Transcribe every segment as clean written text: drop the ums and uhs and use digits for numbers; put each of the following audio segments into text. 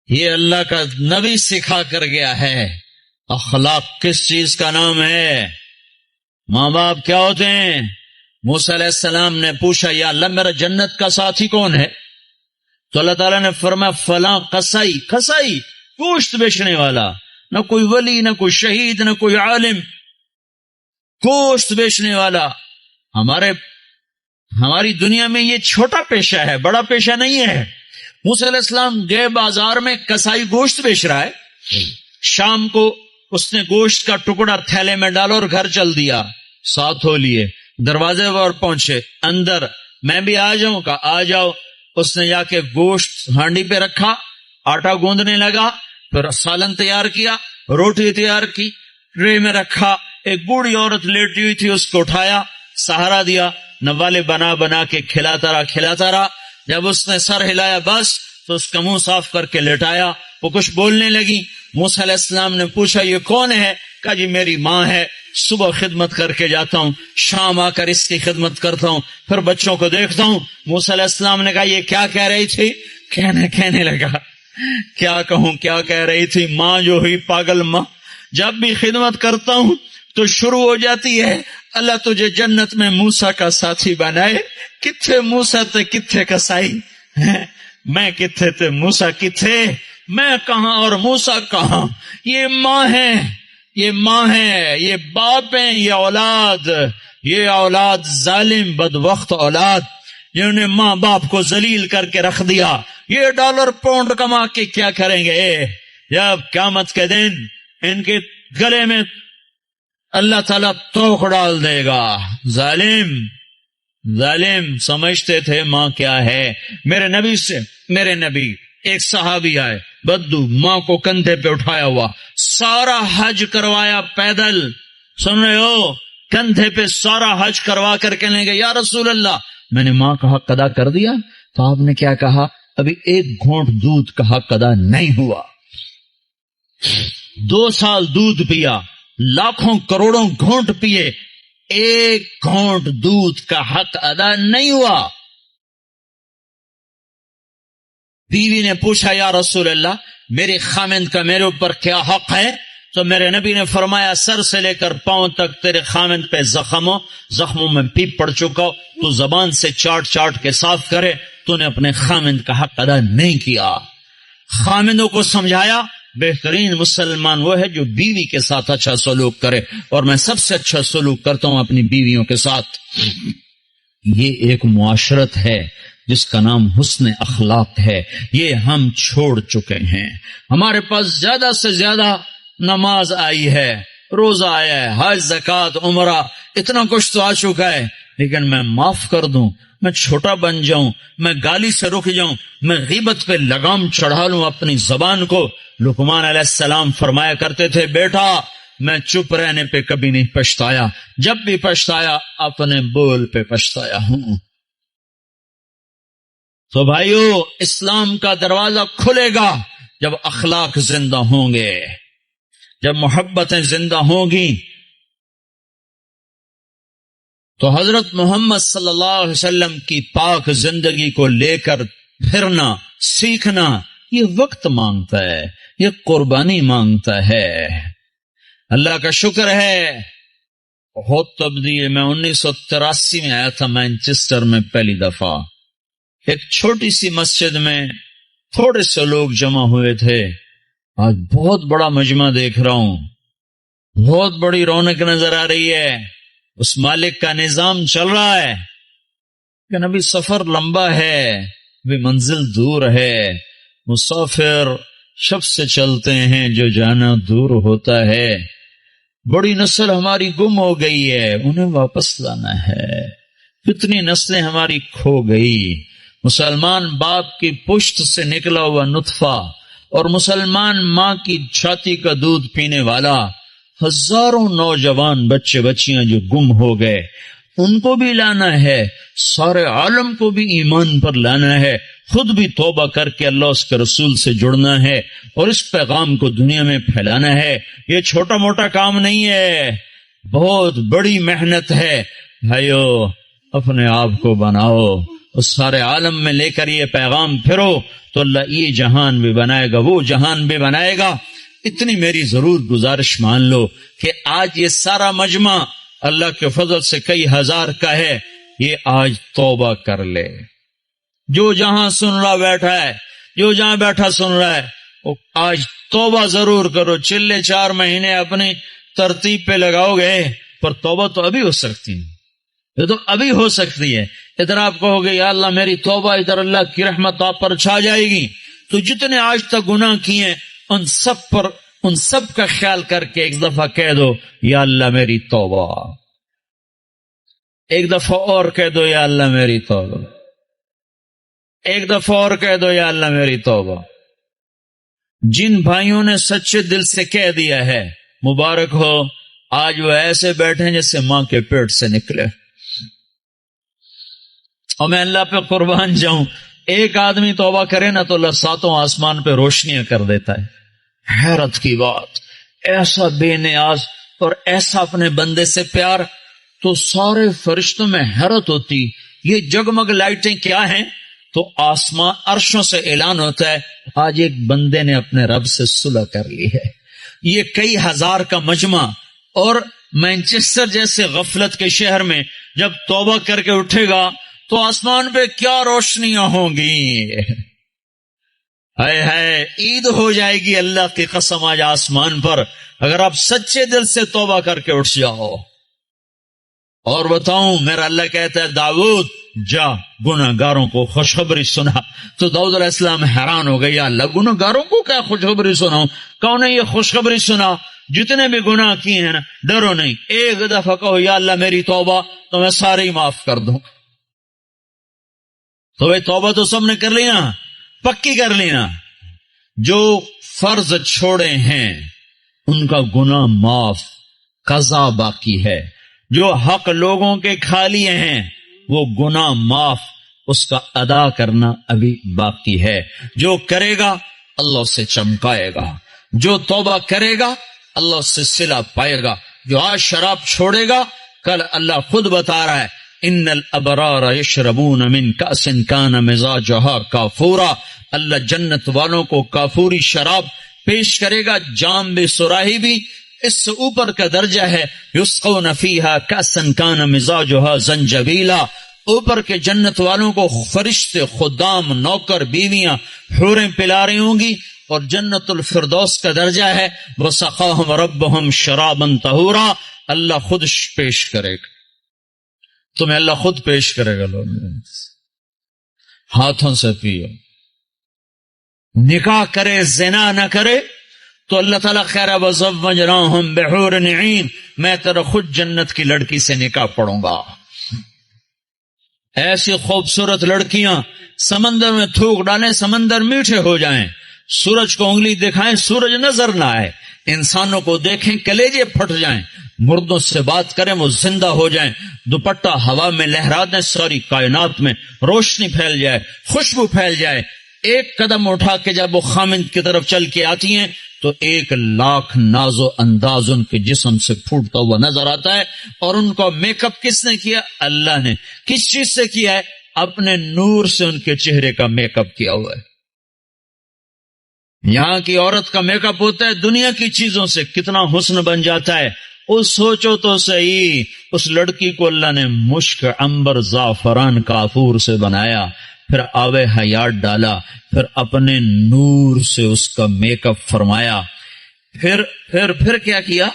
یہ اللہ کا نبی سکھا کر گیا ہے۔ اخلاق کس چیز کا نام ہے؟ ماں باپ کیا ہوتے ہیں؟ موسیٰ علیہ السلام نے پوچھا یا اللہ میرا جنت کا ساتھی کون ہے؟ تو اللہ تعالیٰ نے فرمایا فلاں قصائی، قصائی گوشت بیچنے والا، نہ کوئی ولی، نہ کوئی شہید، نہ کوئی عالم، گوشت بیچنے والا۔ ہماری دنیا میں یہ چھوٹا پیشہ ہے، بڑا پیشہ نہیں ہے۔ موسیٰ علیہ السلام گئے بازار میں، قصائی گوشت بیچ رہا ہے۔ شام کو اس نے گوشت کا ٹکڑا تھیلے میں ڈالا اور گھر چل دیا، ساتھ ہو لیے، دروازے پر پہنچے، اندر میں بھی آ جاؤں؟ کہا آ جاؤ۔ اس نے جا کے گوشت ہانڈی پہ رکھا، آٹا گوندنے لگا، پھر سالن تیار کیا، روٹی تیار کی، ٹرے میں رکھا۔ ایک بوڑھی عورت لیٹی ہوئی تھی، اس کو اٹھایا، سہارا دیا، نوالے بنا بنا کے کھلاتا رہا۔ جب اس نے سر ہلایا بس، تو اس کا منہ صاف کر کے لٹایا۔ وہ کچھ بولنے لگی۔ موسیٰ علیہ السلام نے پوچھا یہ کون ہے؟ کہا جی میری ماں ہے، صبح خدمت کر کے جاتا ہوں، شام آ کر اس کی خدمت کرتا ہوں، پھر بچوں کو دیکھتا ہوں۔ موسیٰ علیہ السلام نے کہا یہ کیا کہہ رہی تھی؟ کہنے لگا کیا کہوں، کیا کہہ رہی تھی؟ ماں جو ہوئی پاگل ماں، جب بھی خدمت کرتا ہوں تو شروع ہو جاتی ہے اللہ تجھے جنت میں موسیٰ کا ساتھی بنائے۔ کتھے موسیٰ تے کتھے قصائی، میں کتھے تے موسیٰ کتھے، میں کہاں اور موسیٰ کہاں؟ یہ ماں ہے، یہ ماں ہے، یہ باپ ہیں، یہ اولاد ظالم بدبخت اولاد جنہوں نے ماں باپ کو ذلیل کر کے رکھ دیا۔ یہ ڈالر پاؤنڈ کما کے کیا کریں گے؟ جب قیامت کے دن ان کے گلے میں اللہ تعالیٰ توق ڈال دے گا۔ ظالم سمجھتے تھے ماں کیا ہے۔ میرے نبی ایک صحابی آئے، بدو، ماں کو کندھے پہ اٹھایا ہوا، سارا حج کروایا پیدل، سن رہے ہو، کندھے پہ سارا حج کروا کر کہنے گے یا رسول اللہ میں نے ماں کا حق ادا کر دیا؟ تو آپ نے کیا کہا؟ ابھی ایک گھونٹ دودھ کا حق ادا نہیں ہوا۔ 2 سال دودھ پیا، لاکھوں کروڑوں گھونٹ پیے، ایک گھونٹ دودھ کا حق ادا نہیں ہوا۔ بیوی نے پوچھا یا رسول اللہ میرے خامند کا میرے اوپر کیا حق ہے؟ تو میرے نبی نے فرمایا سر سے لے کر پاؤں تک تیرے خامند پہ زخموں میں پیپ پڑ چکا ہو، تو زبان سے چاٹ کے صاف کرے، تو نے اپنے خامند کا حق ادا نہیں کیا۔ خامندوں کو سمجھایا بہترین مسلمان وہ ہے جو بیوی کے ساتھ اچھا سلوک کرے، اور میں سب سے اچھا سلوک کرتا ہوں اپنی بیویوں کے ساتھ۔ یہ ایک معاشرت ہے جس کا نام حسن اخلاق ہے، یہ ہم چھوڑ چکے ہیں۔ ہمارے پاس زیادہ سے زیادہ نماز آئی ہے، روزہ آیا ہے، حج، زکوٰۃ، عمرہ، اتنا کچھ تو آ چکا ہے، لیکن میں معاف کر دوں، میں چھوٹا بن جاؤں، میں گالی سے رک جاؤں، میں غیبت پہ لگام چڑھا لوں اپنی زبان کو۔ لقمان علیہ السلام فرمایا کرتے تھے بیٹا میں چپ رہنے پہ کبھی نہیں پچھتایا، جب بھی پچھتایا اپنے بول پہ پچھتایا ہوں۔ تو بھائیو، اسلام کا دروازہ کھلے گا جب اخلاق زندہ ہوں گے، جب محبتیں زندہ ہوں گی۔ تو حضرت محمد صلی اللہ علیہ وسلم کی پاک زندگی کو لے کر پھرنا، سیکھنا، یہ وقت مانگتا ہے، یہ قربانی مانگتا ہے۔ اللہ کا شکر ہے بہت تبدیل۔ میں 1983 میں آیا تھا مانچسٹر میں پہلی دفعہ، ایک چھوٹی سی مسجد میں تھوڑے سے لوگ جمع ہوئے تھے، آج بہت بڑا مجمع دیکھ رہا ہوں، بہت بڑی رونق نظر آ رہی ہے، اس مالک کا نظام چل رہا ہے۔ لیکن ابھی سفر لمبا ہے، ابھی منزل دور ہے، مسافر شب سے چلتے ہیں جو جانا دور ہوتا ہے۔ بڑی نسل ہماری گم ہو گئی ہے، انہیں واپس لانا ہے۔ کتنی نسلیں ہماری کھو گئی۔ مسلمان باپ کی پشت سے نکلا ہوا نطفہ اور مسلمان ماں کی چھاتی کا دودھ پینے والا، ہزاروں نوجوان بچے بچیاں جو گم ہو گئے، ان کو بھی لانا ہے، سارے عالم کو بھی ایمان پر لانا ہے، خود بھی توبہ کر کے اللہ اس کے رسول سے جڑنا ہے اور اس پیغام کو دنیا میں پھیلانا ہے۔ یہ چھوٹا موٹا کام نہیں ہے، بہت بڑی محنت ہے۔ بھائیو، اپنے آپ کو بناؤ، اس سارے عالم میں لے کر یہ پیغام پھرو، تو اللہ یہ جہان بھی بنائے گا، وہ جہان بھی بنائے گا۔ اتنی میری ضرور گزارش مان لو کہ آج یہ سارا مجمع اللہ کے فضل سے کئی ہزار کا ہے، یہ آج توبہ کر لے۔ جو جہاں سن رہا بیٹھا ہے، جو جہاں بیٹھا سن رہا ہے، وہ آج توبہ ضرور کرو۔ چلے 4 مہینے اپنی ترتیب پہ لگاؤ گے، پر توبہ تو ابھی ہو سکتی ہے، یہ تو ابھی ہو سکتی ہے۔ ادھر آپ کہو گے یا اللہ میری توبہ، ادھر اللہ کی رحمت آپ پر چھا جائے گی۔ تو جتنے آج تک گناہ کیے ان سب کا خیال کر کے ایک دفعہ کہہ دو یا اللہ میری توبہ، ایک دفعہ اور کہہ دو یا اللہ میری توبہ، ایک دفعہ اور کہہ دو یا اللہ میری توبہ۔ جن بھائیوں نے سچے دل سے کہہ دیا ہے مبارک ہو، آج وہ ایسے بیٹھے ہیں جیسے ماں کے پیٹ سے نکلے۔ اور میں اللہ پہ قربان جاؤں، ایک آدمی توبہ کرے نا تو اللہ 7 آسمان پہ روشنیاں کر دیتا ہے۔ حیرت کی بات، ایسا بے نیاز اور ایسا اپنے بندے سے پیار، تو سارے فرشتوں میں حیرت ہوتی یہ جگمگ لائٹیں کیا ہیں؟ تو آسمان عرشوں سے اعلان ہوتا ہے آج ایک بندے نے اپنے رب سے صلح کر لی ہے۔ یہ کئی ہزار کا مجمع، اور مینچسٹر جیسے غفلت کے شہر میں جب توبہ کر کے اٹھے گا تو آسمان پہ کیا روشنیاں ہوں گی، ہائے ہائے، عید ہو جائے گی اللہ کی قسم آج آسمان پر، اگر آپ سچے دل سے توبہ کر کے اٹھ جاؤ۔ اور بتاؤں، میرا اللہ کہتا ہے داؤد جا گناہ گاروں کو خوشخبری سنا۔ تو داؤد علیہ السلام حیران ہو گئے، یا اللہ گناہ گاروں کو کیا خوشخبری سناؤں؟ کون نے یہ خوشخبری سنا؟ جتنے بھی گناہ کیے ہیں نا، ڈرو نہیں، ایک دفعہ کہو یا اللہ میری توبہ، تو میں سارے ہی معاف کر دوں۔ تو بھائی توبہ تو سب نے کر لی نا، پکی کر لی نا۔ جو فرض چھوڑے ہیں ان کا گناہ معاف، قضا باقی ہے۔ جو حق لوگوں کے کھا لیے ہیں وہ گناہ معاف، اس کا ادا کرنا ابھی باقی ہے۔ جو کرے گا اللہ اسے چمکائے گا، جو توبہ کرے گا اللہ اس سے صلہ پائے گا۔ جو آج شراب چھوڑے گا کل اللہ خود بتا رہا ہے ان الابرار یشربون من کأس کان مزاجہا کافورا، اللہ جنت والوں کو کافوری شراب پیش کرے گا، جام بھی سراہی بھی۔ اس سے اوپر کا درجہ ہے یسقون فیہا کأسا کان مزاجہا زنجبیلا، اوپر کے جنت والوں کو فرشتے، خدام، نوکر، بیویاں، حوریں پلا رہی ہوں گی، اور جنت الفردوس کا درجہ ہے وسقاہم ربہم شرابا طہورا، اللہ خود پیش کرے گا تمہیں، اللہ خود پیش کرے گا، لوگ ہاتھوں سے پیو۔ نکاح کرے زنا نہ کرے تو اللہ تعالیٰ خیر وزوجناہم بحور عین، میں تیرا خود جنت کی لڑکی سے نکاح پڑھوں گا۔ ایسی خوبصورت لڑکیاں سمندر میں تھوک ڈالیں، سمندر میٹھے ہو جائیں، سورج کو انگلی دکھائیں سورج نظر نہ آئے، انسانوں کو دیکھیں کلیجے پھٹ جائیں، مردوں سے بات کریں وہ زندہ ہو جائیں، دوپٹہ ہوا میں لہرا دیں، ساری کائنات میں روشنی پھیل جائے، خوشبو پھیل جائے۔ ایک قدم اٹھا کے جب وہ خامند کی طرف چل کے آتی ہیں تو 1,00,000 ناز و انداز ان کے جسم سے پھوٹتا ہوا نظر آتا ہے۔ اور ان کو میک اپ کس نے کیا؟ اللہ نے۔ کس چیز سے کیا ہے؟ اپنے نور سے ان کے چہرے کا میک اپ کیا ہوا ہے۔ یہاں کی عورت کا میک اپ ہوتا ہے دنیا کی چیزوں سے، کتنا حسن بن جاتا ہے۔ اس سوچو تو صحیح، اس لڑکی کو اللہ نے مشک، عنبر، زعفران، کافور سے بنایا، پھر آب حیات ڈالا، پھر اپنے نور سے اس کا میک اپ فرمایا، پھر کیا کیا؟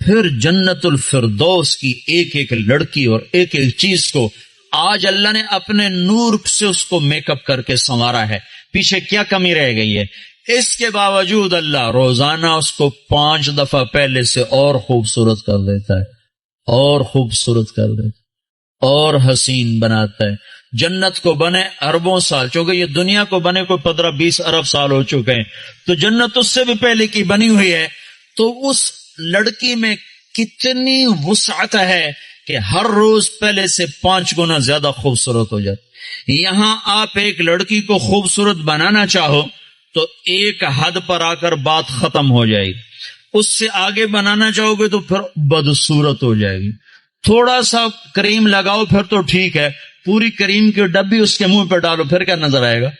پھر جنت الفردوس کی ایک ایک لڑکی اور ایک ایک چیز کو آج اللہ نے اپنے نور سے اس کو میک اپ کر کے سنوارا ہے۔ پیچھے کیا کمی رہ گئی ہے؟ اس کے باوجود اللہ روزانہ اس کو 5 دفعہ پہلے سے اور خوبصورت کر دیتا ہے، اور خوبصورت کر دیتا ہے، اور حسین بناتا ہے۔ جنت کو بنے اربوں سال، چونکہ یہ دنیا کو بنے کوئی 15-20 ارب سال ہو چکے ہیں، تو جنت اس سے بھی پہلے کی بنی ہوئی ہے۔ تو اس لڑکی میں کتنی وسعت ہے کہ ہر روز پہلے سے 5 گنا زیادہ خوبصورت ہو جاتی۔ یہاں آپ ایک لڑکی کو خوبصورت بنانا چاہو تو ایک حد پر آ کر بات ختم ہو جائے گی، اس سے آگے بنانا چاہو گے تو پھر بدصورت ہو جائے گی۔ تھوڑا سا کریم لگاؤ پھر تو ٹھیک ہے، پوری کریم کی ڈبی اس کے منہ پہ ڈالو پھر کیا نظر آئے گا؟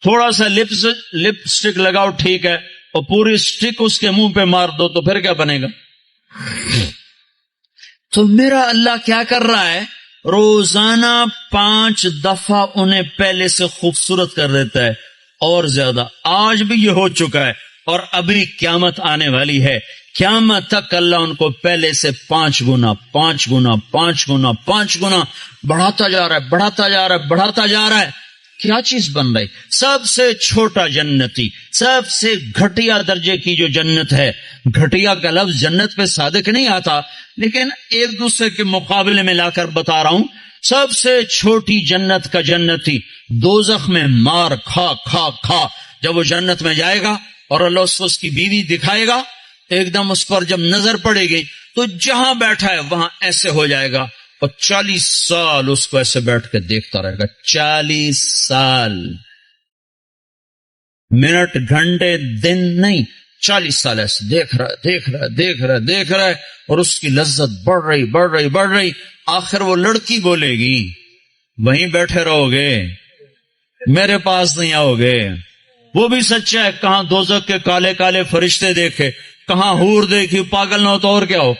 تھوڑا سا لپسٹک لگاؤ ٹھیک ہے، اور پوری اسٹک اس کے منہ پہ مار دو تو پھر کیا بنے گا؟ تو میرا اللہ کیا کر رہا ہے؟ روزانہ 5 دفعہ انہیں پہلے سے خوبصورت کر دیتا ہے، اور زیادہ آج بھی یہ ہو چکا ہے، اور ابھی قیامت آنے والی ہے، قیامت تک اللہ ان کو پہلے سے 5 گنا 5 گنا 5 گنا 5 گنا بڑھاتا جا رہا ہے، بڑھاتا جا رہا ہے، بڑھاتا جا رہا ہے۔ کیا چیز بن رہی؟ سب سے چھوٹا جنتی، سب سے گھٹیا درجے کی جو جنت ہے، گھٹیا کا لفظ جنت پہ صادق نہیں آتا، لیکن ایک دوسرے کے مقابلے میں لا کر بتا رہا ہوں، سب سے چھوٹی جنت کا جنتی دوزخ میں مار کھا کھا کھا جب وہ جنت میں جائے گا اور اللہ اس کی بیوی دکھائے گا، ایک دم اس پر جب نظر پڑے گی تو جہاں بیٹھا ہے وہاں ایسے ہو جائے گا، اور 40 سال اس کو ایسے بیٹھ کے دیکھتا رہے گا، 40 سال، منٹ گھنٹے دن نہیں، 40 سال ایسے دیکھ رہا ہے، دیکھ رہا ہے، دیکھ رہا ہے، دیکھ رہا ہے، اور اس کی لذت بڑھ رہی بڑھ رہی بڑھ رہی، آخر وہ لڑکی بولے گی وہیں بیٹھے رہو گے، میرے پاس نہیں آؤ گے۔ وہ بھی سچا ہے، کہاں دوزخ کے کالے کالے فرشتے دیکھے، کہاں حور دیکھی، پاگل نہ ہو تو اور کیا ہو،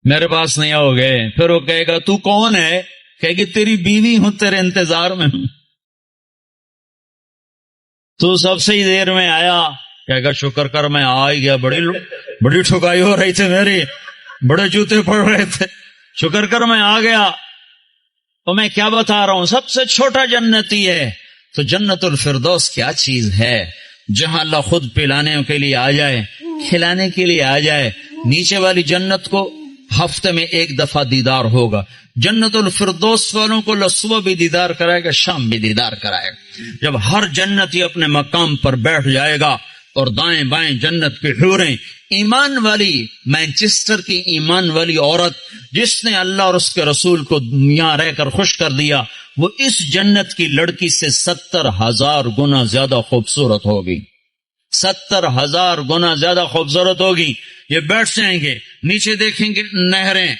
میرے پاس نہیں آؤ گے۔ پھر وہ کہے گا تو کون ہے؟ کہے گی تیری بیوی ہوں، تیرے انتظار میں ہوں، تو سب سے ہی دیر میں آیا، کہے گا شکر کر میں آ ہی گیا، بڑی ٹھکائی ہو رہی تھی میری، بڑے جوتے پڑ رہے تھے، شکر کر میں آ گیا۔ تو میں کیا بتا رہا ہوں، سب سے چھوٹا جنتی ہے۔ تو جنت الفردوس کیا چیز ہے جہاں اللہ خود پلانے کے لیے آ جائے، کھلانے کے لیے آ جائے۔ نیچے والی جنت کو ہفتے میں 1 دفعہ دیدار ہوگا، جنت الفردوس والوں کو اللہ صبح بھی دیدار کرائے گا، شام بھی دیدار کرائے گا۔ جب ہر جنتی اپنے مقام پر بیٹھ جائے گا اور دائیں بائیں جنت کی حوریں، ایمان والی، مانچسٹر کی ایمان والی عورت جس نے اللہ اور اس کے رسول کو یہاں رہ کر خوش کر دیا، وہ اس جنت کی لڑکی سے 70,000 گنا زیادہ خوبصورت ہوگی، 70,000 گنا زیادہ خوبصورت ہوگی۔ یہ بیٹھ جائیں گے، نیچے دیکھیں گے نہریں،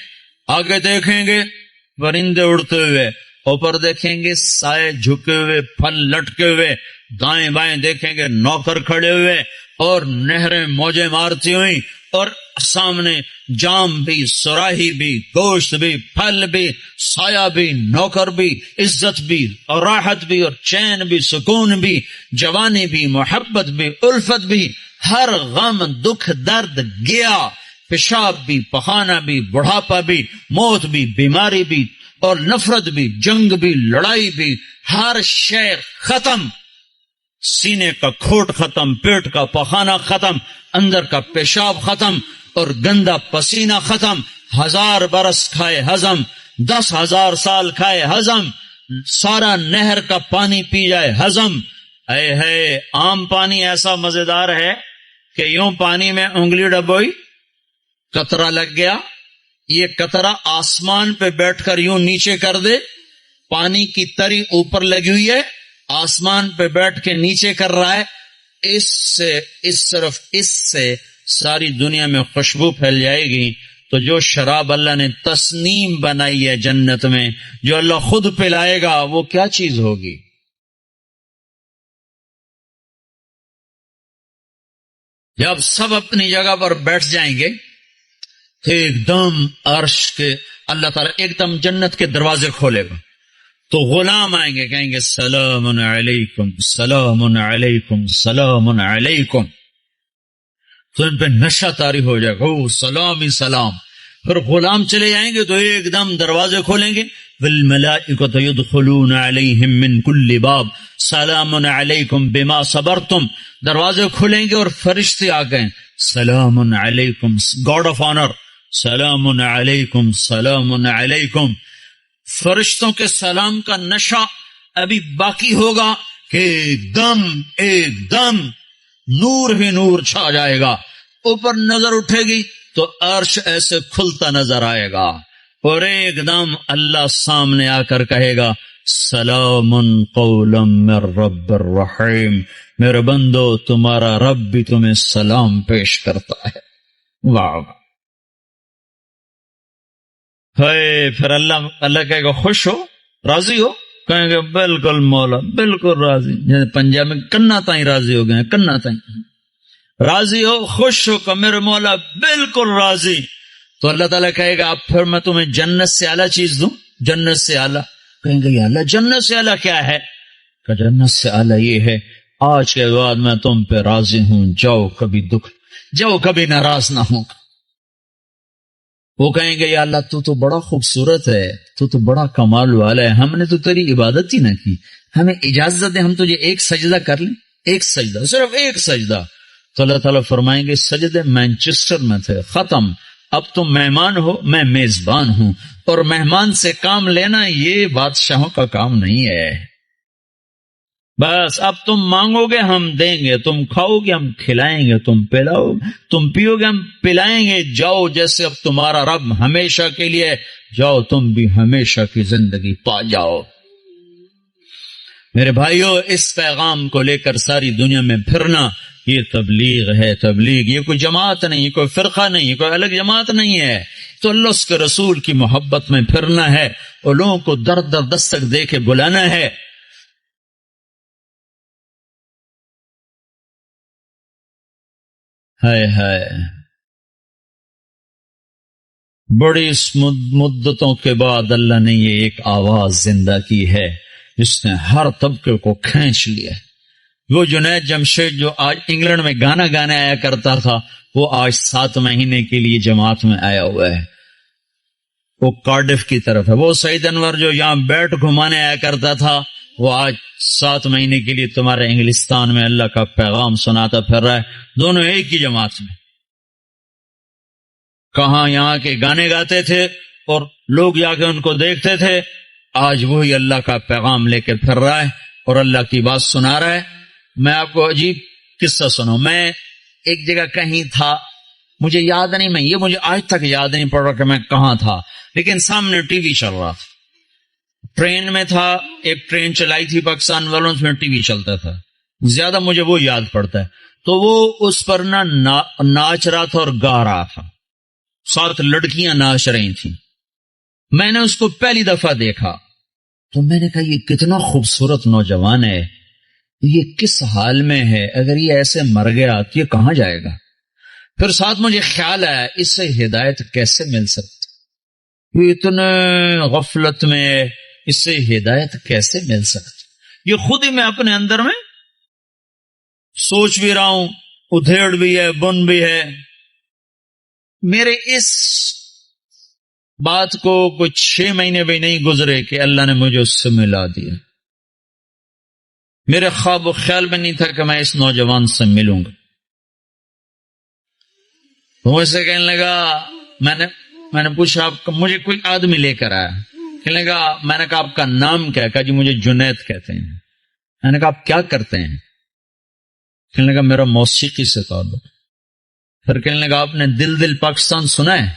آگے دیکھیں گے پرندے اڑتے ہوئے، اوپر دیکھیں گے سائے جھکے ہوئے، پھل لٹکے ہوئے، دائیں بائیں دیکھیں گے نوکر کھڑے ہوئے اور نہریں موجیں مارتی ہوئی، اور سامنے جام بھی، سراہی بھی، گوشت بھی، پھل بھی، سایہ بھی، نوکر بھی، عزت بھی، اور راحت بھی، اور چین بھی، سکون بھی، جوانی بھی، محبت بھی، الفت بھی، ہر غم دکھ درد گیا، پیشاب بھی، پخانہ بھی، بڑھاپا بھی، موت بھی، بیماری بھی، اور نفرت بھی، جنگ بھی، لڑائی بھی، ہر شے ختم، سینے کا کھوٹ ختم، پیٹ کا پخانہ ختم، اندر کا پیشاب ختم، اور گندا پسینہ ختم، 1000 برس کھائے ہضم، 10,000 سال کھائے ہضم، سارا نہر کا پانی پی جائے ہضم۔ اے ہے عام پانی ایسا مزیدار ہے کہ یوں پانی میں انگلی ڈبوئی، قطرہ لگ گیا، یہ قطرہ آسمان پہ بیٹھ کر یوں نیچے کر دے، پانی کی تری اوپر لگی ہوئی ہے، آسمان پہ بیٹھ کے نیچے کر رہا ہے، صرف اس سے ساری دنیا میں خوشبو پھیل جائے گی۔ تو جو شراب اللہ نے تسنیم بنائی ہے جنت میں، جو اللہ خود پلائے گا، وہ کیا چیز ہوگی؟ جب سب اپنی جگہ پر بیٹھ جائیں گے تو ایک دم عرش کے اللہ تعالیٰ ایک دم جنت کے دروازے کھولے گا، تو غلام آئیں گے، کہیں گے سلام علیکم سلام علیکم سلام علیکم، تو ان پہ نشہ طاری ہو جائے گا، او سلام ہی سلام۔ پھر غلام چلے جائیں گے تو ایک دم دروازے کھولیں گے، والملائکۃ یدخلون علیہم من کل باب سلام علیکم بما صبرتم، دروازے کھولیں گے اور فرشتے آ گئے، سلام علیکم، گاڈ آف آنر، سلام علیکم سلام علیکم۔ فرشتوں کے سلام کا نشہ ابھی باقی ہوگا کہ ایک دم نور ہی نور چھا جائے گا، اوپر نظر اٹھے گی تو عرش ایسے کھلتا نظر آئے گا، اور ایک دم اللہ سامنے آ کر کہے گا سلام قولا من رب الرحیم، میرے بندو تمہارا رب بھی تمہیں سلام پیش کرتا ہے۔ واہ، پھر اللہ کہے گا خوش ہو، راضی ہو، کہیں گے بالکل مولا بالکل راضی. جیسے پنجاب میں کنا تائیں راضی ہو گئے ہیں, کنا تائیں راضی ہو, خوش ہو کہ میرے مولا بالکل راضی. تو اللہ تعالیٰ کہے گا اب پھر میں تمہیں جنت سے اعلیٰ چیز دوں, جنت سے اعلیٰ. کہیں گے یا اللہ جنت سے اعلیٰ کیا ہے؟ کہ جنت سے اعلیٰ یہ ہے آج کے بعد میں تم پہ راضی ہوں, جاؤ کبھی دکھ, جاؤ کبھی ناراض نہ ہوں. وہ کہیں گے یا اللہ تو بڑا خوبصورت ہے, تو بڑا کمال والا ہے, ہم نے تو تیری عبادت ہی نہ کی, ہمیں اجازت دے ہم تجھے ایک سجدہ کر لیں, ایک سجدہ, صرف ایک سجدہ. تو اللہ تعالیٰ فرمائیں گے سجدے مینچسٹر میں تھے, ختم, اب تم مہمان ہو میں میزبان ہوں, اور مہمان سے کام لینا یہ بادشاہوں کا کام نہیں ہے. بس اب تم مانگو گے ہم دیں گے, تم کھاؤ گے ہم کھلائیں گے, تم پلاؤ تم پیو گے ہم پلائیں گے. جاؤ جیسے اب تمہارا رب ہمیشہ کے لیے, جاؤ تم بھی ہمیشہ کی زندگی پا جاؤ. میرے بھائیو, اس پیغام کو لے کر ساری دنیا میں پھرنا یہ تبلیغ ہے. تبلیغ یہ کوئی جماعت نہیں, کوئی فرقہ نہیں, کوئی الگ جماعت نہیں ہے. تو اللہ اس کے رسول کی محبت میں پھرنا ہے اور لوگوں کو در در دستک دے کے بلانا ہے. ہائے ہائے, بڑی مدتوں کے بعد اللہ نے یہ ایک آواز زندہ کی ہے جس نے ہر طبقے کو کھینچ لیا. وہ جنید جمشید جو آج انگلینڈ میں گانا گانے آیا کرتا تھا, وہ آج 7 مہینے کے لیے جماعت میں آیا ہوا ہے, وہ کارڈف کی طرف ہے. وہ سعید انور جو یہاں بیٹ گھمانے آیا کرتا تھا, وہ آج 7 مہینے کے لیے تمہارے انگلستان میں اللہ کا پیغام سناتا پھر رہا ہے. دونوں ایک ہی جماعت میں. کہاں یہاں کے گانے گاتے تھے اور لوگ جا کے ان کو دیکھتے تھے, آج وہی اللہ کا پیغام لے کے پھر رہا ہے اور اللہ کی بات سنا رہا ہے. میں آپ کو عجیب قصہ سناؤں. میں ایک جگہ کہیں تھا, مجھے یاد نہیں, میں یہ مجھے آج تک یاد نہیں پڑ رہا کہ میں کہاں تھا, لیکن سامنے ٹی وی چل رہا تھا. ٹرین میں تھا, ایک ٹرین چلائی تھی پاکستان والوں, اس میں ٹی وی چلتا تھا, زیادہ مجھے وہ یاد پڑتا ہے. تو وہ اس پر ناچ رہا تھا اور گا رہا تھا, 7 لڑکیاں ناچ رہی تھیں. میں نے اس کو پہلی دفعہ دیکھا تو میں نے کہا یہ کتنا خوبصورت نوجوان ہے, یہ کس حال میں ہے, اگر یہ ایسے مر گیا تو یہ کہاں جائے گا. پھر ساتھ مجھے خیال آیا اس سے ہدایت کیسے مل سکتی, یہ اتنے غفلت میں, اس سے ہدایت کیسے مل سکتی. یہ خود ہی میں اپنے اندر میں سوچ بھی رہا ہوں, ادھیڑ بھی ہے, بن بھی ہے. میرے اس بات کو کچھ 6 مہینے بھی نہیں گزرے کہ اللہ نے مجھے اس سے ملا دیا. میرے خواب و خیال میں نہیں تھا کہ میں اس نوجوان سے ملوں گا. وہ اسے کہنے لگا, میں نے پوچھا آپ مجھے کوئی آدمی لے کر آیا, کہنے لگا, میں نے کہا آپ کا نام کیا؟ کہا جی مجھے جنید کہتے ہیں. میں نے کہا آپ کیا کرتے ہیں؟ کہنے لگا میرا موسیقی سے تعلق. پھر کہنے لگا آپ نے دل دل پاکستان سنا ہے؟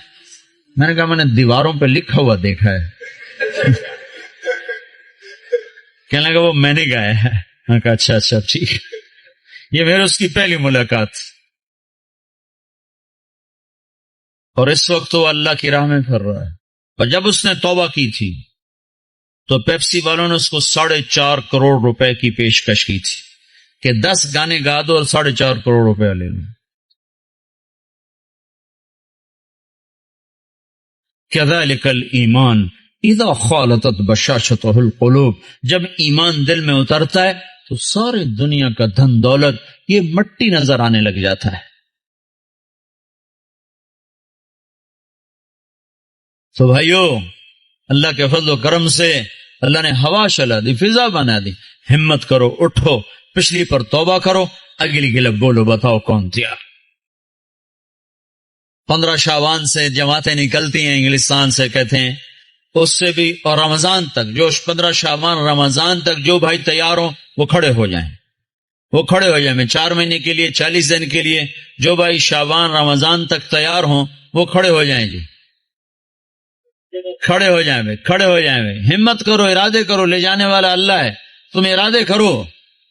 میں نے کہا میں نے دیواروں پہ لکھا ہوا دیکھا ہے. کہنے لگا وہ میں نے گایا ہے. میں نے کہا اچھا ٹھیک. یہ میرے اس کی پہلی ملاقات, اور اس وقت وہ اللہ کی راہ میں پھر رہا ہے. اور جب اس نے توبہ کی تھی تو پیپسی والوں نے اس کو 4.5 کروڑ روپے کی پیشکش کی تھی کہ 10 گانے گا دو اور 4.5 کروڑ روپے لے لوں. كذلك الایمان اذا خالطت بشاشتہ القلوب, جب ایمان دل میں اترتا ہے تو ساری دنیا کا دھن دولت یہ مٹی نظر آنے لگ جاتا ہے. تو بھائیو, اللہ کے فضل و کرم سے اللہ نے ہوا چلا دی, فضا بنا دی. ہمت کرو, اٹھو, پچھلی پر توبہ کرو, اگلی کے لیے بولو, بتاؤ کون تھا. 15 شعبان سے جماعتیں نکلتی ہیں انگلستان سے, کہتے ہیں اس سے بھی, اور رمضان تک, جو 15 شعبان رمضان تک جو بھائی تیار ہوں وہ کھڑے ہو جائیں, وہ کھڑے ہو جائیں. میں 4 مہینے کے لیے 40 دن کے لیے جو بھائی شعبان رمضان تک تیار ہوں وہ کھڑے ہو جائیں. جی کھڑے ہو جائیں, کھڑے ہو جائیں. ہمت کرو, ارادے کرو, لے جانے والا اللہ ہے. تم ارادے کرو,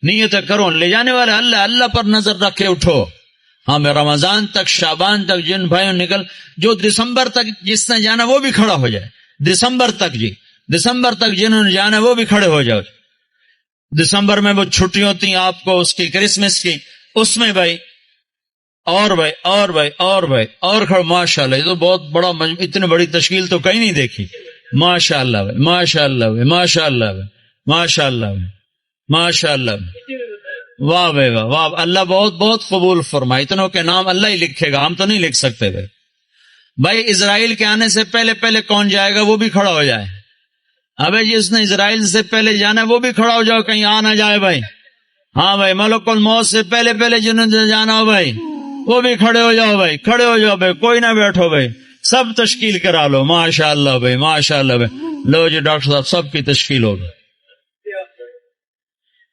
نیت کرو, لے جانے والا اللہ, اللہ پر نظر رکھ کے اٹھو. ہاں میں رمضان تک, شعبان تک جن بھائیوں نکل, جو دسمبر تک جس نے جانا وہ بھی کھڑا ہو جائے. دسمبر تک جی, دسمبر تک جنہوں نے جانا وہ بھی کھڑے ہو جاؤ. دسمبر میں وہ چھٹی ہوتی ہیں آپ کو اس کی کرسمس کی, اس میں بھائی اور کھڑے. ماشاءاللہ, یہ تو بہت بڑا اتنی بڑی تشکیل تو کہیں نہیں دیکھی. ماشاءاللہ بھائی, ماشاءاللہ بھائی, ماشاءاللہ بھائی, ماشاءاللہ بھائی, ماشاءاللہ بھائی. واہ بھائی واہ واہ, اللہ بہت بہت قبول فرمائے. اتنوں کے نام اللہ ہی لکھے گا, ہم تو نہیں لکھ سکتے بھائی. بھائی اسرائیل کے آنے سے پہلے کون جائے گا وہ بھی کھڑا ہو جائے. ابے جس نے اسرائیل سے پہلے جانا ہے وہ بھی کھڑا ہو جاؤ, کہیں آ نہ جائے بھائی. ہاں بھائی, ملک الموت سے پہلے جنہوں نے جانا ہو بھائی وہ بھی کھڑے ہو جاؤ بھائی, کھڑے ہو جاؤ بھائی, کوئی نہ بیٹھو بھائی, سب تشکیل کرا لو. ماشاءاللہ بھائی, ماشاءاللہ بھائی. لو جی ڈاکٹر صاحب سب کی تشکیل ہوگی.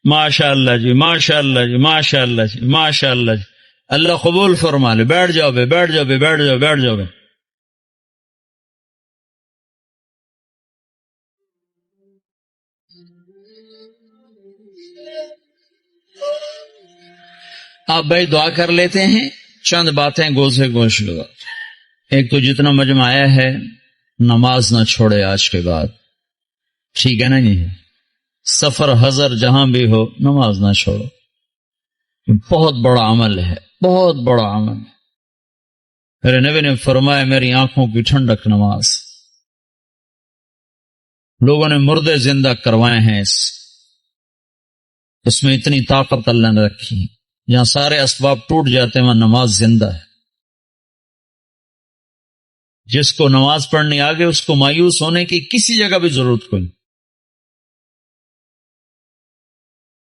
ماشاءاللہ جی, ماشاءاللہ جی, ماشاءاللہ جی, ماشاءاللہ جی. اللہ قبول فرما لے. بیٹھ جاؤ بھائی, بیٹھ جاؤ بھائی, بیٹھ جاؤ, بیٹھ جاؤ بھائی. آپ بھائی دعا کر لیتے ہیں, چند باتیں گوشے گوش لگا. ایک تو جتنا مجمع آیا ہے نماز نہ چھوڑے آج کے بعد, ٹھیک ہے نا جی. سفر حضر جہاں بھی ہو نماز نہ چھوڑو, بہت بڑا عمل ہے, بہت بڑا عمل ہے. میرے نبی نے فرمایا میری آنکھوں کی ٹھنڈک نماز. لوگوں نے مردے زندہ کروائے ہیں, اس میں اتنی طاقت اللہ نے رکھی ہے. جہاں سارے اسباب ٹوٹ جاتے ہیں وہاں نماز زندہ ہے. جس کو نماز پڑھنی آگے اس کو مایوس ہونے کی کسی جگہ بھی ضرورت کوئی.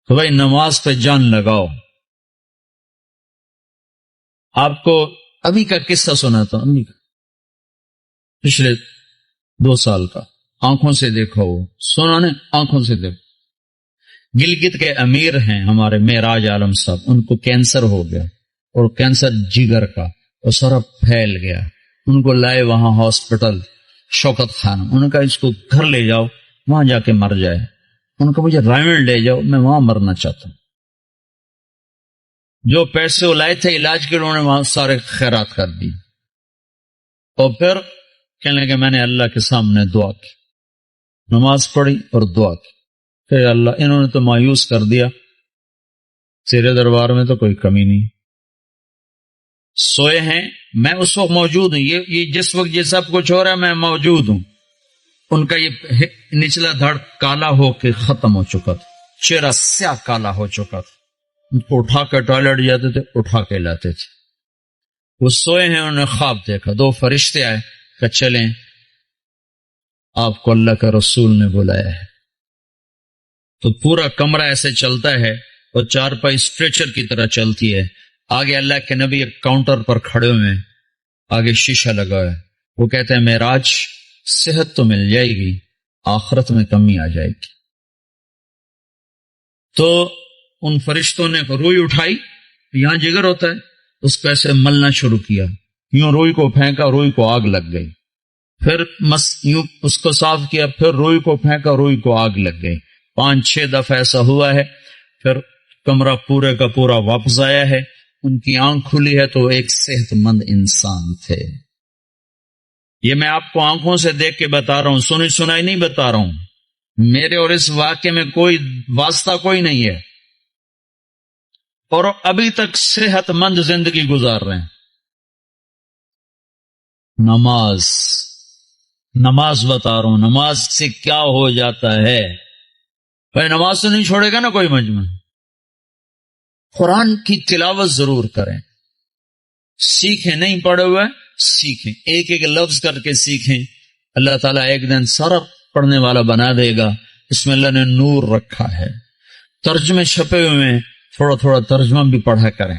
تو بھائی نماز پہ جان لگاؤ. آپ کو ابھی کا قصہ سناتا ہوں, پچھلے 2 سال کا, آنکھوں سے دیکھو, سنا نے آنکھوں سے دیکھو. گلگت کے امیر ہیں ہمارے معراج عالم صاحب, ان کو کینسر ہو گیا, اور کینسر جگر کا, اور سارا پھیل گیا. ان کو لائے وہاں ہاسپٹل شوکت خان. انہوں نے کہا اس کو گھر لے جاؤ, وہاں جا کے مر جائے. ان کو مجھے رائمنڈ لے جاؤ, میں وہاں مرنا چاہتا ہوں. جو پیسے وہ لائے تھے علاج کے, انہوں نے وہاں سارے خیرات کر دی. اور پھر کہنے لگے میں نے اللہ کے سامنے دعا کی, نماز پڑھی اور دعا کی کہ اللہ انہوں نے تو مایوس کر دیا, تیرے دربار میں تو کوئی کمی نہیں. سوئے ہیں, میں اس وقت موجود ہوں, یہ جس وقت یہ سب کچھ ہو رہا ہے میں موجود ہوں. ان کا یہ نچلا دھڑ کالا ہو کے ختم ہو چکا تھا, چہرہ سیاہ کالا ہو چکا تھا. ان کو اٹھا کے ٹوائلٹ جاتے تھے, اٹھا کے لاتے تھے. وہ سوئے ہیں, انہوں نے خواب دیکھا, 2 فرشتے آئے کہ چلیں آپ کو اللہ کا رسول نے بلایا ہے. تو پورا کمرہ ایسے چلتا ہے اور 4 پائی اسٹریچر کی طرح چلتی ہے. آگے اللہ کے نبی ایک کاؤنٹر پر کھڑے ہوئے ہیں, آگے شیشہ لگا ہے. وہ کہتے ہیں معراج صحت تو مل جائے گی, آخرت میں کمی آ جائے گی. تو ان فرشتوں نے روئی اٹھائی, یہاں جگر ہوتا ہے, اس کو ایسے ملنا شروع کیا. یوں روئی کو پھینکا, روئی کو آگ لگ گئی. پھر یوں اس کو صاف کیا, پھر روئی کو پھینکا, روئی کو آگ لگ گئی. 5-6 دفعہ ایسا ہوا ہے. پھر کمرہ پورے کا پورا واپس آیا ہے. ان کی آنکھ کھلی ہے تو ایک صحت مند انسان تھے. یہ میں آپ کو آنکھوں سے دیکھ کے بتا رہا ہوں, سنی سنائی نہیں بتا رہا ہوں. میرے اور اس واقعے میں کوئی واسطہ کوئی نہیں ہے, اور ابھی تک صحت مند زندگی گزار رہے ہیں. نماز بتا رہا ہوں, نماز سے کیا ہو جاتا ہے. بھائی نماز تو نہیں چھوڑے گا نا کوئی مجمع. قرآن کی تلاوت ضرور کریں, سیکھیں, نہیں پڑھے ہوئے سیکھیں, ایک ایک لفظ کر کے سیکھیں. اللہ تعالیٰ ایک دن سارا پڑھنے والا بنا دے گا. اس میں اللہ نے نور رکھا ہے. ترجمے چھپے ہوئے ہیں, تھوڑا تھوڑا ترجمہ بھی پڑھا کریں.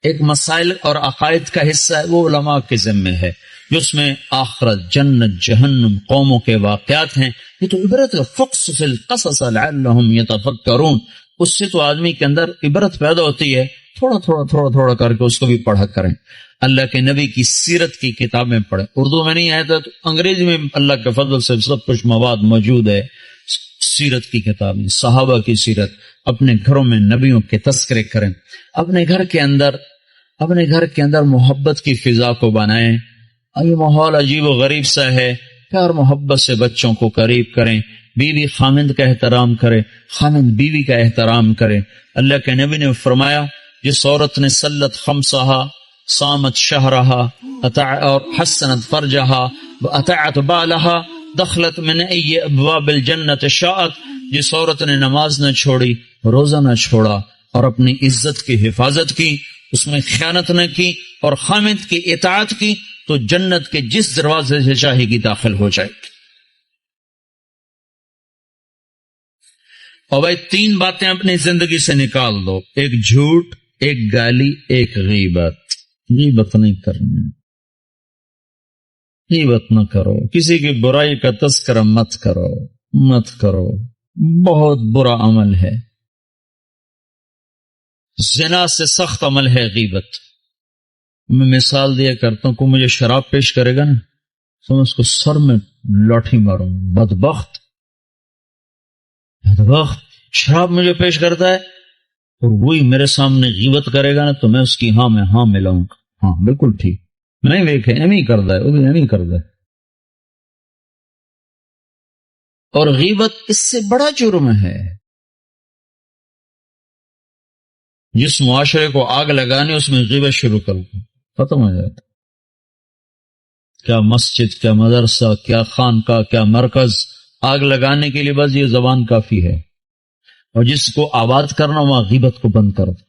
ایک مسائل اور عقائد کا حصہ ہے, وہ علماء کے ذمہ ہے. جس میں آخرت, جنت, جہنم, قوموں کے واقعات ہیں. یہ تو عبرت ہے. فقصص القصص لعلہم یتفکرون. اس سے تو آدمی کے اندر عبرت پیدا ہوتی ہے. تھوڑا کر کے اس کو بھی پڑھا کریں. اللہ کے نبی کی سیرت کی کتابیں پڑھیں. اردو میں نہیں آیا تھا تو انگریزی میں اللہ کے فضل سے سب کچھ مواد موجود ہے. سیرت کی کتابیں, صحابہ کی سیرت. اپنے گھروں میں نبیوں کے تذکرے کریں. اپنے گھر کے اندر محبت کی فضا کو بنائیں. یہ ماحول عجیب و غریب سا ہے, پیار محبت سے بچوں کو قریب کریں، بیوی خامند کا احترام کرے، خامند بیوی کا احترام کرے۔ اللہ کے نبی نے فرمایا جس عورت نے صلت خمسہا، صامت شہرہا اور حسنت فرجہا واطاعت بالہا دخلت من ای ابواب الجنت شاءت، جس عورت نے نماز نہ چھوڑی، روزہ نہ چھوڑا اور اپنی عزت کی حفاظت کی، اس میں خیانت نہ کی اور خامند کی اطاعت کی، تو جنت کے جس دروازے سے چاہے گی داخل ہو جائے گی۔ اور بھائی 3 باتیں اپنی زندگی سے نکال دو، ایک جھوٹ، ایک گالی، ایک غیبت۔ غیبت نہیں کرنی، غیبت نہ کرو، کسی کی برائی کا تذکرہ مت کرو، مت کرو، بہت برا عمل ہے، زنا سے سخت عمل ہے غیبت۔ میں مثال دیا کرتا ہوں، کوئی مجھے شراب پیش کرے گا نا تو میں اس کو سر میں لاٹھی ماروں، بدبخت شراب مجھے پیش کرتا ہے اور وہی میرے سامنے غیبت کرے گا نا تو میں اس کی ہاں میں ہاں ملاؤں گا، ہاں بالکل ٹھیک، نہیں دیکھے ایم ہی کرتا ہے، وہ بھی ایم ہی کرتا ہے۔ اور غیبت اس سے بڑا جرم ہے۔ جس معاشرے کو آگ لگانے اس میں غیبت شروع کر دو، ختم ہو جاتا۔ کیا مسجد، کیا مدرسہ، کیا خانقاہ، کیا مرکز، آگ لگانے کے لیے بس یہ زبان کافی ہے، اور جس کو آباد کرنا وہاں غیبت کو بند کر دو۔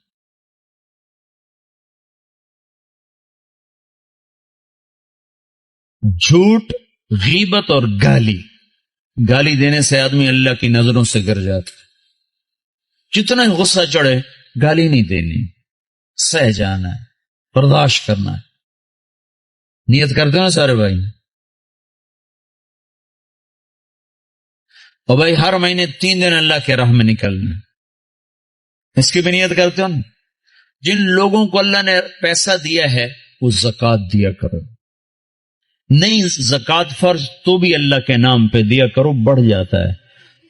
جھوٹ، غیبت اور گالی، گالی دینے سے آدمی اللہ کی نظروں سے گر جاتا ہے۔ جتنا غصہ چڑھے گالی نہیں دینی، سہ جانا ہے، برداشت کرنا ہے۔ نیت کرتے ہو نا سارے بھائی؟ اور بھائی ہر مہینے 3 دن اللہ کے راہ میں نکلنا، اس کی بھی نیت کرتے ہو نا؟ جن لوگوں کو اللہ نے پیسہ دیا ہے وہ زکوٰۃ دیا کرو، نہیں زکوٰۃ فرض تو بھی اللہ کے نام پہ دیا کرو، بڑھ جاتا ہے۔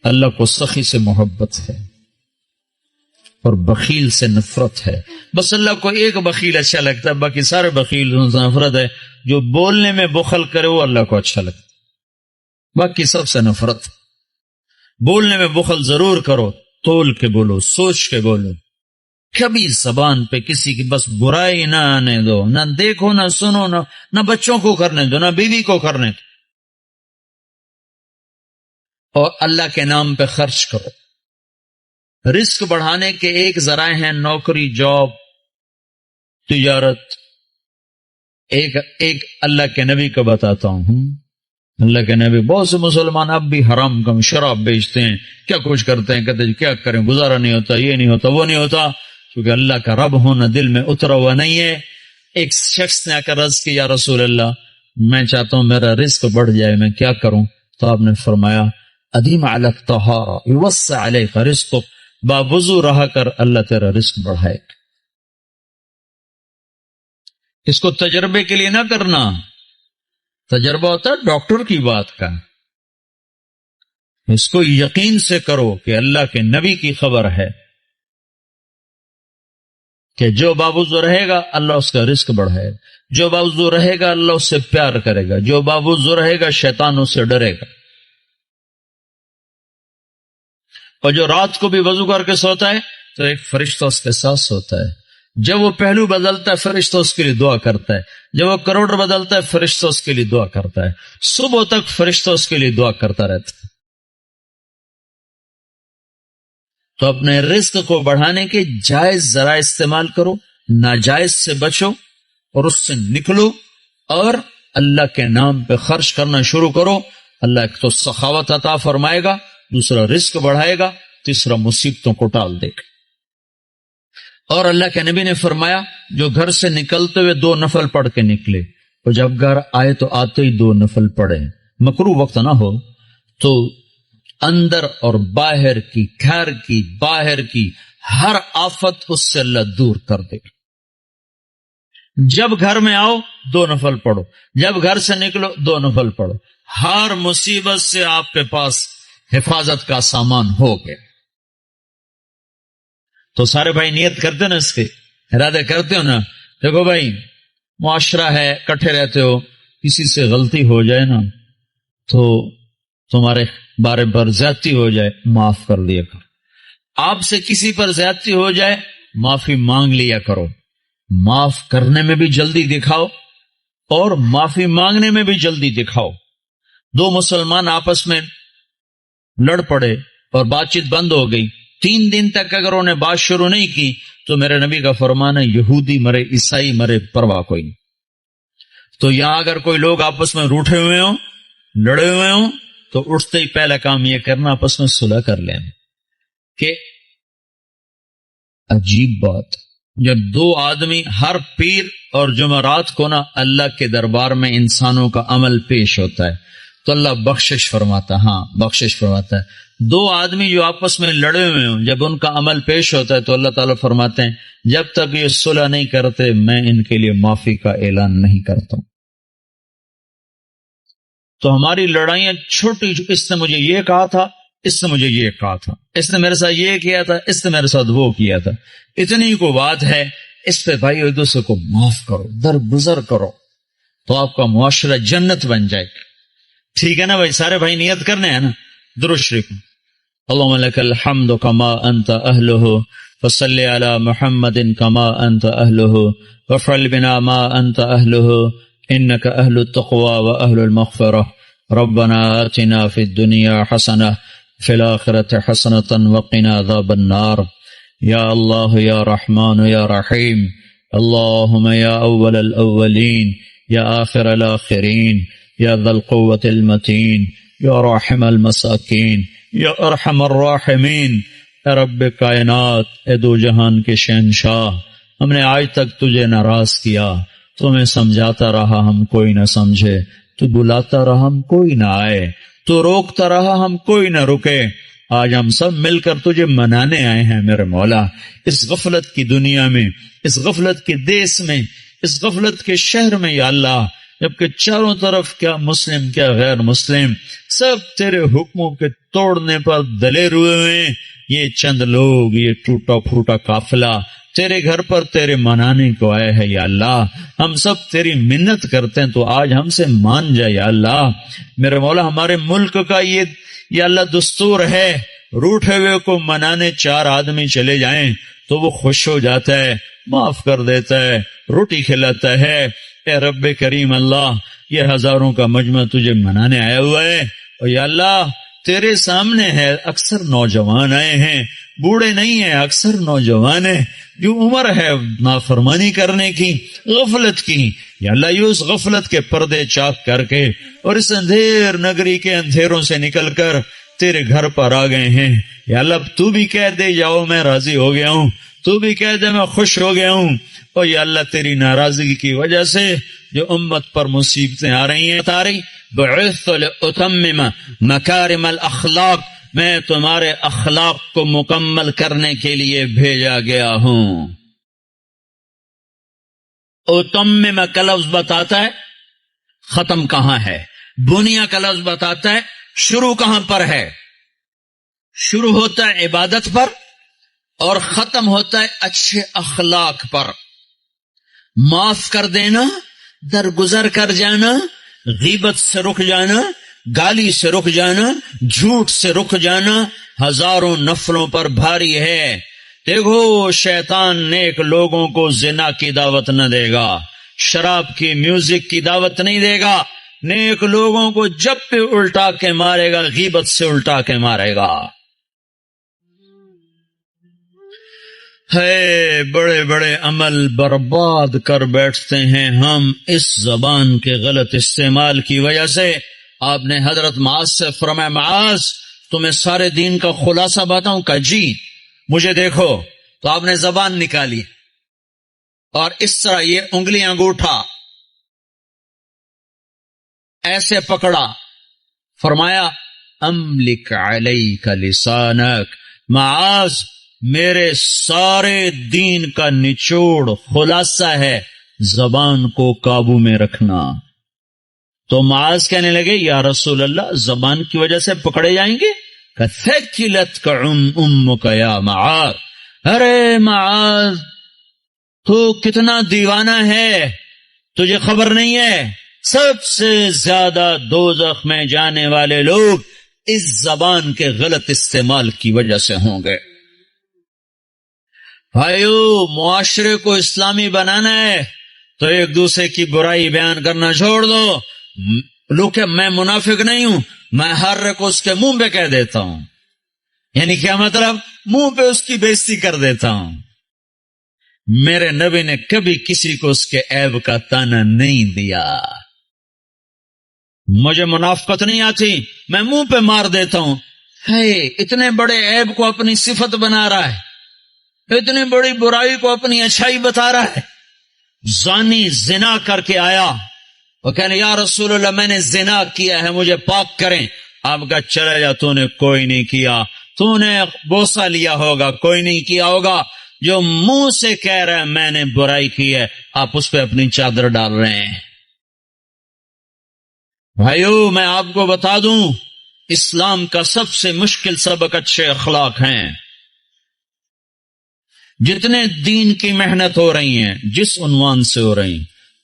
اللہ کو سخی سے محبت ہے اور بخیل سے نفرت ہے۔ بس اللہ کو ایک بخیل اچھا لگتا ہے، باقی سارے بخیل سے نفرت ہے۔ جو بولنے میں بخل کرے وہ اللہ کو اچھا لگتا ہے، باقی سب سے نفرت۔ بولنے میں بخل ضرور کرو، تول کے بولو، سوچ کے بولو، کبھی زبان پہ کسی کی بس برائی نہ آنے دو، نہ دیکھو، نہ سنو، نہ بچوں کو کرنے دو، نہ بیوی کو کرنے دو، اور اللہ کے نام پہ خرچ کرو۔ رزق بڑھانے کے ایک ذرائع ہیں نوکری، جاب، تجارت۔ ایک اللہ کے نبی کا بتاتا ہوں۔ اللہ کے نبی، بہت سے مسلمان اب بھی حرام کم شراب بیچتے ہیں، کیا کچھ کرتے ہیں، کہتے ہیں کیا کریں، گزارا نہیں ہوتا، یہ نہیں ہوتا، وہ نہیں ہوتا، کیونکہ اللہ کا رب ہونا دل میں اترا ہوا نہیں ہے۔ ایک شخص نے آ کر عرض کی، یا رسول اللہ میں چاہتا ہوں میرا رزق بڑھ جائے، میں کیا کروں؟ تو آپ نے فرمایا ادیم علی الطہارہ یوسع علیک رزقک، باوضو رہا کر، اللہ تیرا رزق بڑھائے گا۔ اس کو تجربے کے لیے نہ کرنا، تجربہ ہوتا ہے ڈاکٹر کی بات کا، اس کو یقین سے کرو کہ اللہ کے نبی کی خبر ہے کہ جو باوضو رہے گا اللہ اس کا رزق بڑھائے گا، جو باوضو رہے گا اللہ اس سے پیار کرے گا، جو باوضو رہے گا شیطان اس سے ڈرے گا۔ اور جو رات کو بھی وضو کر کے سوتا ہے تو ایک فرشتہ اس کے ساتھ سوتا ہے، جب وہ پہلو بدلتا ہے فرشتہ اس کے لیے دعا کرتا ہے، جب وہ کروڑ بدلتا ہے فرشتہ اس کے لیے دعا کرتا ہے، صبح تک فرشتہ اس کے لیے دعا کرتا رہتا ہے۔ تو اپنے رزق کو بڑھانے کے جائز ذرائع استعمال کرو، ناجائز سے بچو اور اس سے نکلو، اور اللہ کے نام پہ خرچ کرنا شروع کرو۔ اللہ ایک تو سخاوت عطا فرمائے گا، دوسرا رزق بڑھائے گا، تیسرا مصیبتوں کو ٹال دے گا۔ اور اللہ کے نبی نے فرمایا جو گھر سے نکلتے ہوئے 2 نفل پڑھ کے نکلے، اور جب گھر آئے تو آتے ہی 2 نفل پڑھے، مکروہ وقت نہ ہو، تو اندر اور باہر کی، گھر کی، باہر کی ہر آفت اس سے اللہ دور کر دے گا۔ جب گھر میں آؤ 2 نفل پڑھو، جب گھر سے نکلو 2 نفل پڑھو، ہر مصیبت سے آپ کے پاس حفاظت کا سامان ہو گیا۔ تو سارے بھائی نیت کرتے نا، اس کے ارادے کرتے ہو نا؟ دیکھو بھائی معاشرہ ہے، کٹھے رہتے ہو، کسی سے غلطی ہو جائے نا تو تمہارے بارے پر زیادتی ہو جائے معاف کر دیا کرو. آپ سے کسی پر زیادتی ہو جائے معافی مانگ لیا کرو. معاف کرنے میں بھی جلدی دکھاؤ اور معافی مانگنے میں بھی جلدی دکھاؤ. دو مسلمان آپس میں لڑ پڑے اور بات چیت بند ہو گئی، 3 دن تک اگر انہوں نے بات شروع نہیں کی تو میرے نبی کا فرمان ہے یہودی مرے عیسائی مرے پرواہ کوئی نہیں. تو یہاں اگر کوئی لوگ آپس میں روٹھے ہوئے ہوں، لڑے ہوئے ہوں، تو اٹھتے ہی پہلا کام یہ کرنا آپس میں صلح کر لیں. کہ عجیب بات، جب 2 آدمی ہر پیر اور جمعرات کو نا اللہ کے دربار میں انسانوں کا عمل پیش ہوتا ہے تو اللہ بخشش فرماتا ہے. ہاں بخشش فرماتا ہے. 2 آدمی جو آپس میں لڑے ہوئے ہوں جب ان کا عمل پیش ہوتا ہے تو اللہ تعالیٰ فرماتے ہیں جب تک یہ صلح نہیں کرتے میں ان کے لیے معافی کا اعلان نہیں کرتا ہوں. تو ہماری لڑائیاں چھوٹی، اس نے مجھے یہ کہا تھا، اس نے مجھے یہ کہا تھا، اس نے میرے ساتھ یہ کیا تھا، اس نے میرے ساتھ وہ کیا تھا، اتنی کو بات ہے، اس پہ بھائی ایک دوسرے کو معاف کرو، درگزر کرو تو آپ کا معاشرہ جنت بن جائے گا. ٹھیک ہے نا بھائی؟ سارے بھائی نیت کرنے ہیں نا. درود شریف. اللہم لک الحمد کما انت اہلہ فصلی علی محمد کما انت اہلہ وافعل بنا ما انت اہلہ انک اہل التقوی و اہل المغفرہ ربنا آتنا فی الدنیا حسنہ فی الآخرۃ حسنۃ وقنا عذاب النار. یا اللہ یا رحمان یا رحیم اللہم یا اول الاولین یا آخر الاخرین یا ذا القوة المتین یا راحم المساکین یا ارحم الراحمین. اے رب کائنات، اے دو جہان کے شہنشاہ، ہم نے آج تک تجھے ناراض کیا، تمہیں سمجھاتا رہا ہم کوئی نہ سمجھے، تو بلاتا رہا ہم کوئی نہ آئے، تو روکتا رہا ہم کوئی نہ رکے. آج ہم سب مل کر تجھے منانے آئے ہیں میرے مولا. اس غفلت کی دنیا میں، اس غفلت کے دیس میں، اس غفلت کے شہر میں یا اللہ، جبکہ چاروں طرف کیا مسلم کیا غیر مسلم سب تیرے حکموں کے توڑنے پر دلیر ہوئے ہیں، یہ چند لوگ، یہ ٹوٹا پھوٹا قافلہ تیرے گھر پر تیرے منانے کو آئے ہیں یا اللہ. ہم سب تیری منت کرتے ہیں تو آج ہم سے مان جائے یا اللہ. میرے مولا ہمارے ملک کا یہ یا اللہ دستور ہے، روٹھے ہوئے کو منانے 4 آدمی چلے جائیں تو وہ خوش ہو جاتا ہے، معاف کر دیتا ہے، روٹی کھلاتا ہے. اے رب کریم اللہ، یہ ہزاروں کا مجمع تجھے منانے آیا ہوا ہے، اور یا اللہ تیرے سامنے ہے، اکثر نوجوان آئے ہیں، بوڑھے نہیں ہیں، اکثر نوجوان ہیں، جو عمر ہے نافرمانی کرنے کی، غفلت کی. یا اللہ یہ اس غفلت کے پردے چاک کر کے اور اس اندھیر نگری کے اندھیروں سے نکل کر تیرے گھر پر آ گئے ہیں. یا اللہ تو بھی کہہ دے جاؤ میں راضی ہو گیا ہوں، تو بھی کہہ دے میں خوش ہو گیا ہوں. اور یا اللہ تیری ناراضگی کی وجہ سے جو امت پر مصیبتیں آ رہی ہیں، بعثت لأتمم مکارم الاخلاق، میں تمہارے اخلاق کو مکمل کرنے کے لیے بھیجا گیا ہوں. اتمم کا لفظ بتاتا ہے ختم کہاں ہے، بنیا کا لفظ بتاتا ہے شروع کہاں پر ہے. شروع ہوتا ہے عبادت پر اور ختم ہوتا ہے اچھے اخلاق پر. معاف کر دینا، درگزر کر جانا، غیبت سے رک جانا، گالی سے رک جانا، جھوٹ سے رک جانا ہزاروں نفلوں پر بھاری ہے. دیکھو شیطان نیک لوگوں کو زنا کی دعوت نہ دے گا، شراب کی، میوزک کی دعوت نہیں دے گا. نیک لوگوں کو جب پہ الٹا کے مارے گا، غیبت سے الٹا کے مارے گا. ہے بڑے بڑے عمل برباد کر بیٹھتے ہیں ہم اس زبان کے غلط استعمال کی وجہ سے. آپ نے حضرت معاذ سے فرمایا معاذ تمہیں سارے دین کا خلاصہ بتاؤں؟ کہ جی مجھے دیکھو. تو آپ نے زبان نکالی اور اس طرح یہ انگلی انگوٹھا ایسے پکڑا، فرمایا املک علیک لسانک، معاذ میرے سارے دین کا نچوڑ خلاصہ ہے زبان کو قابو میں رکھنا. تو معاذ کہنے لگے یا رسول اللہ زبان کی وجہ سے پکڑے جائیں گے؟ کثقلتک امک یا معاذ. ارے معاذ تو کتنا دیوانہ ہے، تجھے خبر نہیں ہے سب سے زیادہ دوزخ میں جانے والے لوگ اس زبان کے غلط استعمال کی وجہ سے ہوں گے۔ بھائیو، معاشرے کو اسلامی بنانا ہے تو ایک دوسرے کی برائی بیان کرنا چھوڑ دو۔ لوگ کہ میں منافق نہیں ہوں، میں ہر ایک اس کے منہ پہ کہہ دیتا ہوں، یعنی کیا مطلب؟ منہ پہ اس کی بےزتی کر دیتا ہوں۔ میرے نبی نے کبھی کسی کو اس کے عیب کا تانا نہیں دیا۔ مجھے منافقت نہیں آتی، میں منہ پہ مار دیتا ہوں۔ اتنے بڑے عیب کو اپنی صفت بنا رہا ہے، اتنی بڑی برائی کو اپنی اچھائی بتا رہا ہے۔ زانی زنا کر کے آیا، وہ کہنے یا رسول اللہ میں نے زنا کیا ہے، مجھے پاک کریں۔ آپ کا چلے جا، تو نے کوئی نہیں کیا، تو نے بوسہ لیا ہوگا، کوئی نہیں کیا ہوگا۔ جو منہ سے کہہ رہا ہے میں نے برائی کی ہے، آپ اس پہ اپنی چادر ڈال رہے ہیں۔ بھائیو، میں آپ کو بتا دوں، اسلام کا سب سے مشکل سبق اچھے اخلاق ہیں۔ جتنے دین کی محنت ہو رہی ہیں، جس عنوان سے ہو رہی ہیں،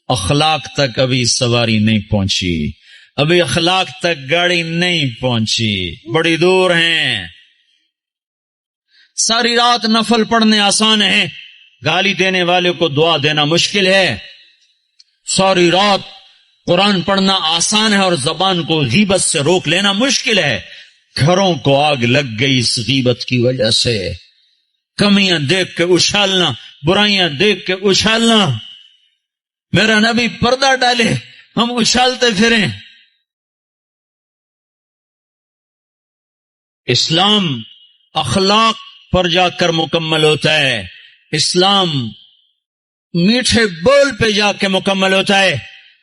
اخلاق تک ابھی سواری نہیں پہنچی، ابھی اخلاق تک گاڑی نہیں پہنچی، بڑی دور ہیں۔ ساری رات نفل پڑھنے آسان ہے، گالی دینے والے کو دعا دینا مشکل ہے۔ ساری رات قرآن پڑھنا آسان ہے اور زبان کو غیبت سے روک لینا مشکل ہے۔ گھروں کو آگ لگ گئی اس غیبت کی وجہ سے، کمیاں دیکھ کے اچھالنا، برائیاں دیکھ کے اچھالنا۔ میرا نبی پردہ ڈالے، ہم اچھالتے پھریں۔ اسلام اخلاق پر جا کر مکمل ہوتا ہے، اسلام میٹھے بول پہ جا کے مکمل ہوتا ہے۔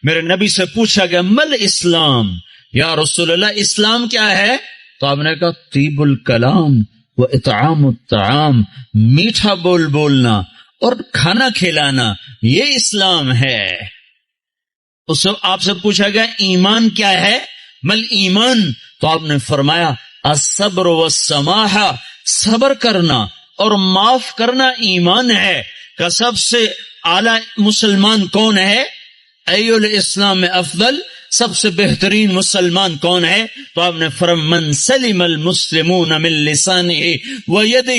میرے نبی سے پوچھا گیا مل اسلام، یا رسول اللہ اسلام کیا ہے؟ تو آپ نے کہا طیب الکلام و اطعام الطعام، میٹھا بول بولنا اور کھانا کھلانا، یہ اسلام ہے۔ اس آپ سے پوچھا گیا ایمان کیا ہے؟ مل ایمان، تو آپ نے فرمایا الصبر والسماحہ، صبر کرنا اور معاف کرنا ایمان ہے۔ کہ سب سے اعلی مسلمان کون ہے؟ ای الاسلام افضل، سب سے بہترین مسلمان کون ہے؟ تو آپ نے فرمایا من سلم المسلمون من لسانہ ویدہ،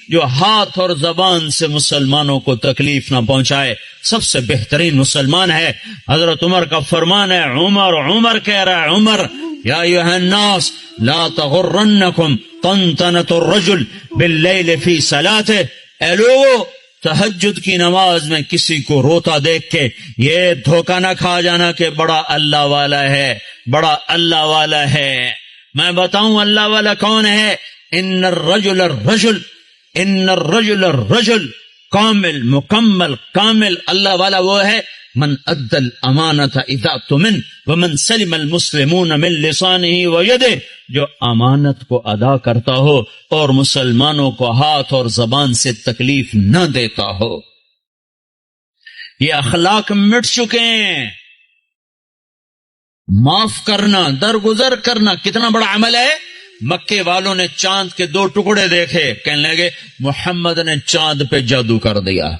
جو ہاتھ اور زبان سے مسلمانوں کو تکلیف نہ پہنچائے، سب سے بہترین مسلمان ہے۔ حضرت عمر کا فرمان ہے، عمر کہہ رہا ہے، عمر یا ایھا الناس لا تغرنکم طنطنۃ الرجل باللیل فی صلاتہ، اے لوگو تہجد کی نماز میں کسی کو روتا دیکھ کے یہ دھوکہ نہ کھا جانا کہ بڑا اللہ والا ہے، بڑا اللہ والا ہے۔ میں بتاؤں اللہ والا کون ہے؟ ان الرجل الرجل کامل، مکمل، کامل اللہ والا وہ ہے من ادى الامانۃ اذا اؤتمن ومن سلم المسلمون من لسانہ ویدہ، جو امانت کو ادا کرتا ہو اور مسلمانوں کو ہاتھ اور زبان سے تکلیف نہ دیتا ہو۔ یہ اخلاق مٹ چکے ہیں۔ معاف کرنا، درگزر کرنا کتنا بڑا عمل ہے۔ مکے والوں نے چاند کے 2 ٹکڑے دیکھے، کہنے لگے محمد نے چاند پہ جادو کر دیا۔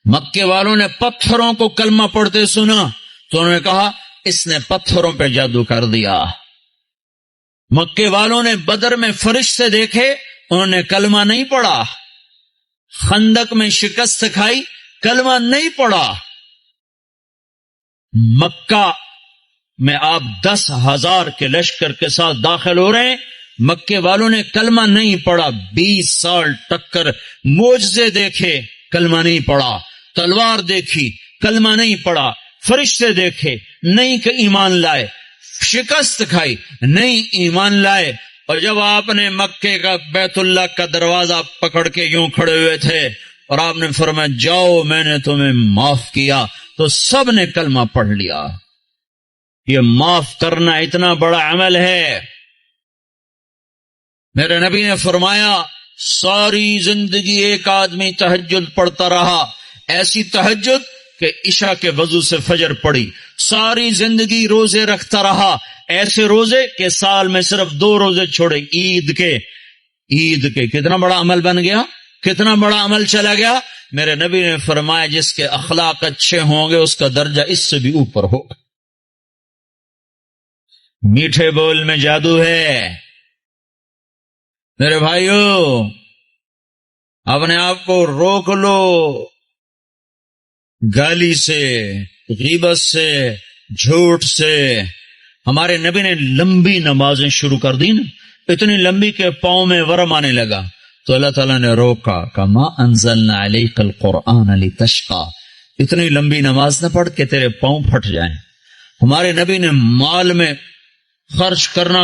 مکے والوں نے پتھروں کو کلمہ پڑھتے سنا تو انہوں نے کہا اس نے پتھروں پہ جادو کر دیا۔ مکے والوں نے بدر میں فرشتے دیکھے، انہوں نے کلمہ نہیں پڑھا۔ خندق میں شکست کھائی، کلمہ نہیں پڑھا۔ مکہ میں آپ 10,000 کے لشکر کے ساتھ داخل ہو رہے ہیں، مکے والوں نے کلمہ نہیں پڑھا۔ 20 سال ٹکر، معجزے دیکھے، کلمہ نہیں پڑھا۔ تلوار دیکھی، کلمہ نہیں پڑھا۔ فرشتے دیکھے، نہیں کہ ایمان لائے۔ شکست کھائی، نہیں ایمان لائے۔ اور جب آپ نے مکے کا بیت اللہ کا دروازہ پکڑ کے یوں کھڑے ہوئے تھے اور آپ نے فرمایا جاؤ میں نے تمہیں معاف کیا، تو سب نے کلمہ پڑھ لیا۔ یہ معاف کرنا اتنا بڑا عمل ہے۔ میرے نبی نے فرمایا ساری زندگی ایک آدمی تہجد پڑھتا رہا، ایسی تہجد کہ عشاء کے وضو سے فجر پڑی، ساری زندگی روزے رکھتا رہا، ایسے روزے کہ سال میں صرف 2 روزے چھوڑے، عید کے۔ کتنا بڑا عمل بن گیا، کتنا بڑا عمل چلا گیا۔ میرے نبی نے فرمایا جس کے اخلاق اچھے ہوں گے اس کا درجہ اس سے بھی اوپر ہوگا. میٹھے بول میں جادو ہے میرے بھائیو، اپنے آپ کو روک لو گالی سے، غیبت سے، جھوٹ سے. ہمارے نبی نے لمبی نمازیں شروع کر دی نا، اتنی لمبی کہ پاؤں میں ورم آنے لگا تو اللہ تعالیٰ نے روکا کہ ما انزلنا علیک القرآن لتشقی، اتنی لمبی نماز نہ پڑھ کہ تیرے پاؤں پھٹ جائیں. ہمارے نبی نے مال میں خرچ کرنا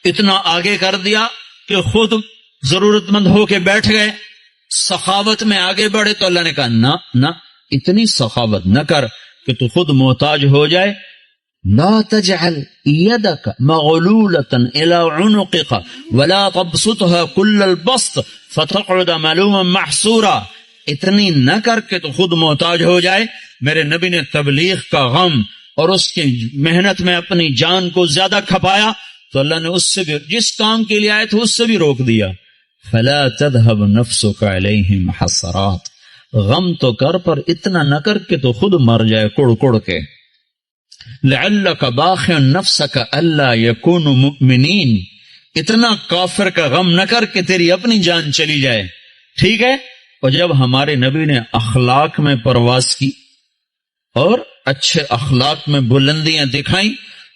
اتنا آگے کر دیا کہ خود ضرورت مند ہو کے بیٹھ گئے، سخاوت میں آگے بڑھے تو اللہ نے کہا نہ اتنی سخاوت نہ کر کہ تو خود محتاج ہو جائے. لا تجعل يدك مغلولة الى عنقك ولا تبسطها كل البسط فتقعد ملوما محسورا. اتنی نہ کر کہ تو خود محتاج ہو جائے. میرے نبی نے تبلیغ کا غم اور اس کی محنت میں اپنی جان کو زیادہ کھپایا تو اللہ نے اس سے بھی، جس کام کے لیے آئے تھے اس سے بھی روک دیا. فلا تذهب نفسك عليهم حسرات، غم تو کر پر اتنا نہ کر کہ تو خود مر جائے کڑ کڑ کے. لعلك باخع نفسك الا يكونوا مؤمنين، اتنا کافر کا غم نہ کر کہ تیری اپنی جان چلی جائے. ٹھیک ہے. اور جب ہمارے نبی نے اخلاق میں پرواز کی اور اچھے اخلاق میں بلندیاں دکھائیں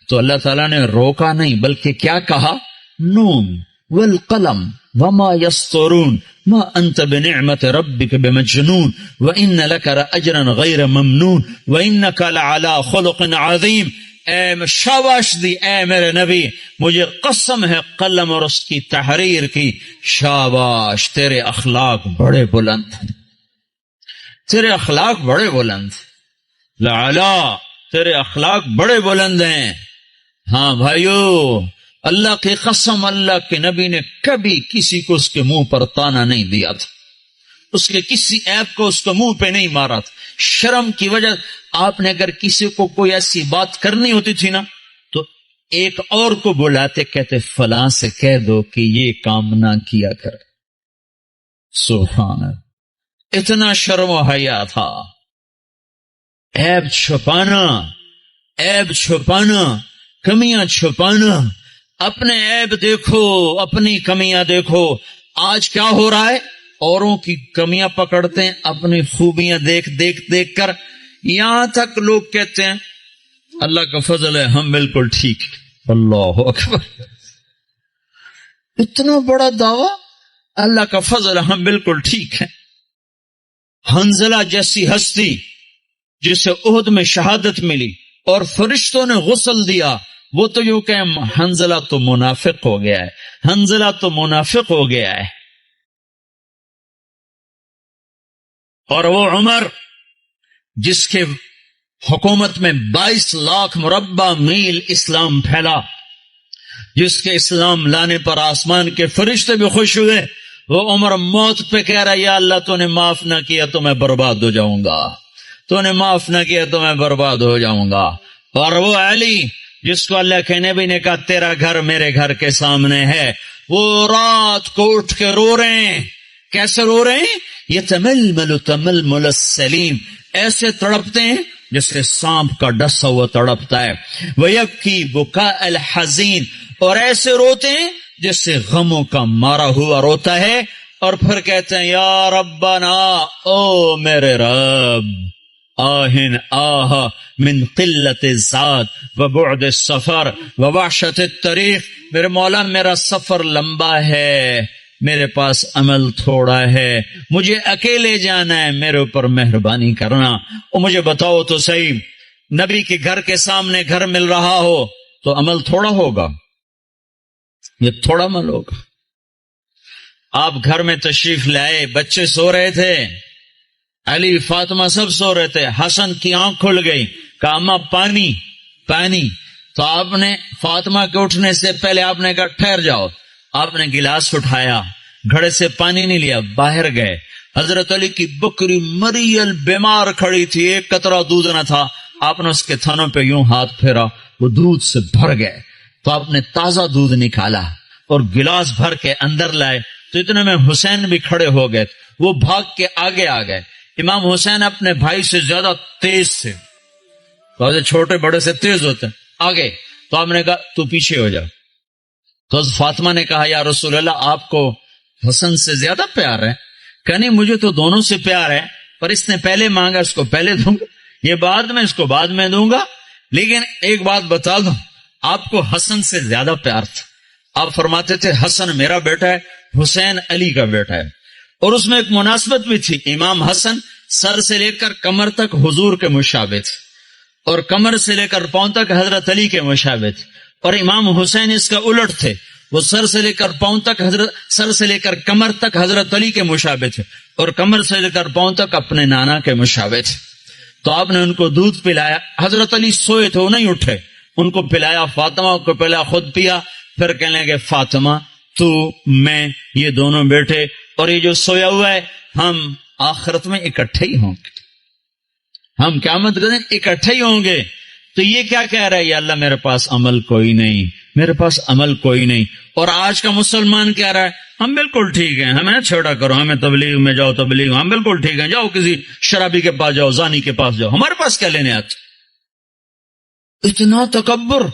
تو اللہ تعالیٰ نے روکا نہیں بلکہ کیا کہا، نون والقلم وما يسطرون ما انت بنعمت ربك بمجنون وان لك لاجرا غير ممنون وانك لعلى خلق عظيم. اے شاباش دی اے میرے نبی، مجھے قسم ہے قلم اور اس کی تحریر کی، شاباش تیرے اخلاق بڑے بلند، تیرے اخلاق بڑے بلند، لعلا تیرے اخلاق بڑے بلند ہیں. ہاں بھائیو، اللہ کی قسم اللہ کے نبی نے کبھی کسی کو اس کے منہ پر تانا نہیں دیا تھا، اس کے کسی عیب کو اس کے منہ پہ نہیں مارا تھا. شرم کی وجہ آپ نے اگر کسی کو کوئی ایسی بات کرنی ہوتی تھی نا تو ایک اور کو بلاتے، کہتے فلاں سے کہہ دو کہ یہ کام نہ کیا کر. سبحان اللہ، اتنا شرم و حیا تھا. عیب چھپانا، عیب چھپانا، کمیاں چھپانا. اپنے عیب دیکھو، اپنی کمیاں دیکھو. آج کیا ہو رہا ہے، اوروں کی کمیاں پکڑتے ہیں، اپنی خوبیاں دیکھ کر یہاں تک لوگ کہتے ہیں اللہ کا فضل ہے ہم بالکل ٹھیک ہے. اللہ اکبر، اتنا بڑا دعویٰ، اللہ کا فضل ہے ہم بالکل ٹھیک ہے. حنزلہ جیسی ہستی جسے احد میں شہادت ملی اور فرشتوں نے غسل دیا، وہ تو یوں کہ حنزلہ تو منافق ہو گیا ہے، حنزلہ تو منافق ہو گیا ہے. اور وہ عمر جس کے حکومت میں 22 لاکھ مربع میل اسلام پھیلا، جس کے اسلام لانے پر آسمان کے فرشتے بھی خوش ہوئے، وہ عمر موت پہ کہہ رہا یا اللہ تو نے معاف نہ کیا تو میں برباد ہو جاؤں گا، تو نے معاف نہ کیا تو میں برباد ہو جاؤں گا. اور وہ علی جس کو اللہ کے نبی نے کہا تیرا گھر میرے گھر کے سامنے ہے، وہ رات کو اٹھ کے رو رہے ہیں. کیسے رو رہے ہیں؟ یتململ تململ السلیم، ایسے تڑپتے ہیں جیسے سانپ کا ڈسا ہوا تڑپتا ہے. ویبکی بکاء الحزین، اور ایسے روتے ہیں جیسے غموں کا مارا ہوا روتا ہے. اور پھر کہتے ہیں یا ربنا، او میرے رب، آہن آہ من قلت الزاد وبعد السفر ووحشت الطریق، میرے مولا میرا سفر لمبا ہے، میرے پاس عمل تھوڑا ہے، مجھے اکیلے جانا ہے، میرے اوپر مہربانی کرنا. اور مجھے بتاؤ تو صحیح، نبی کے گھر کے سامنے گھر مل رہا ہو تو عمل تھوڑا ہوگا، یہ تھوڑا عمل ہوگا. آپ گھر میں تشریف لائے، بچے سو رہے تھے، علی فاطمہ سب سو رہے تھے. حسن کی آنکھ کھل گئی، کہا اماں پانی پانی. تو آپ نے فاطمہ کے اٹھنے سے پہلے آپ نے کہا ٹھہر جاؤ. آپ نے گلاس اٹھایا، گھڑے سے پانی نہیں لیا، باہر گئے. حضرت علی کی بکری مریل بیمار کھڑی تھی، ایک قطرہ دودھ نہ تھا. آپ نے اس کے تھنوں پہ یوں ہاتھ پھیرا، وہ دودھ سے بھر گئے. تو آپ نے تازہ دودھ نکالا اور گلاس بھر کے اندر لائے. تو اتنے میں حسین بھی کھڑے ہو گئے، وہ بھاگ کے آگے آ گئے. امام حسین اپنے بھائی سے زیادہ تیز تھے، چھوٹے بڑے سے تیز ہوتے ہیں، آگے. تو آپ نے کہا تو پیچھے ہو جاؤ. تو حضرت فاطمہ نے کہا یا رسول اللہ آپ کو حسن سے زیادہ پیار ہے؟ کہ نہیں مجھے تو دونوں سے پیار ہے، پر اس نے پہلے مانگا اس کو پہلے دوں گا، یہ بعد میں اس کو بعد میں دوں گا. لیکن ایک بات بتا دوں، آپ کو حسن سے زیادہ پیار تھا. آپ فرماتے تھے حسن میرا بیٹا ہے، حسین علی کا بیٹا ہے. اور اس میں ایک مناسبت بھی تھی، امام حسن سر سے لے کر کمر تک حضور کے مشابہ تھے، اور کمر سے لے کر پاؤں تک حضرت علی کے مشابہ تھے. اور امام حسین اس کا الٹ تھے، وہ سر سے لے کر پاؤں تک سر سے لے کر کمر تک حضرت علی کے مشابہ تھے، اور کمر سے لے کر پاؤں تک اپنے نانا کے مشابہ تھے. تو آپ نے ان کو دودھ پلایا. حضرت علی سوئے تھے، وہ نہیں اٹھے، ان کو پلایا. فاطمہ کو پلایا، خود پیا. پھر کہنے لگے فاطمہ تو میں یہ دونوں بیٹے اور یہ جو سویا ہوا ہے ہم آخرت میں اکٹھے ہی ہوں گے، ہم قیامت کے دن اکٹھے ہی ہوں گے. تو یہ کیا کہہ رہا ہے؟ یا اللہ میرے پاس عمل کوئی نہیں، میرے پاس عمل کوئی نہیں. اور آج کا مسلمان کہہ رہا ہے ہم بالکل ٹھیک ہیں، ہمیں چھوڑا کرو، ہمیں تبلیغ میں جاؤ، تبلیغ ہم بالکل ٹھیک ہیں، جاؤ کسی شرابی کے پاس جاؤ، زانی کے پاس جاؤ، ہمارے پاس کیا لینے آتے. اتنا تکبر.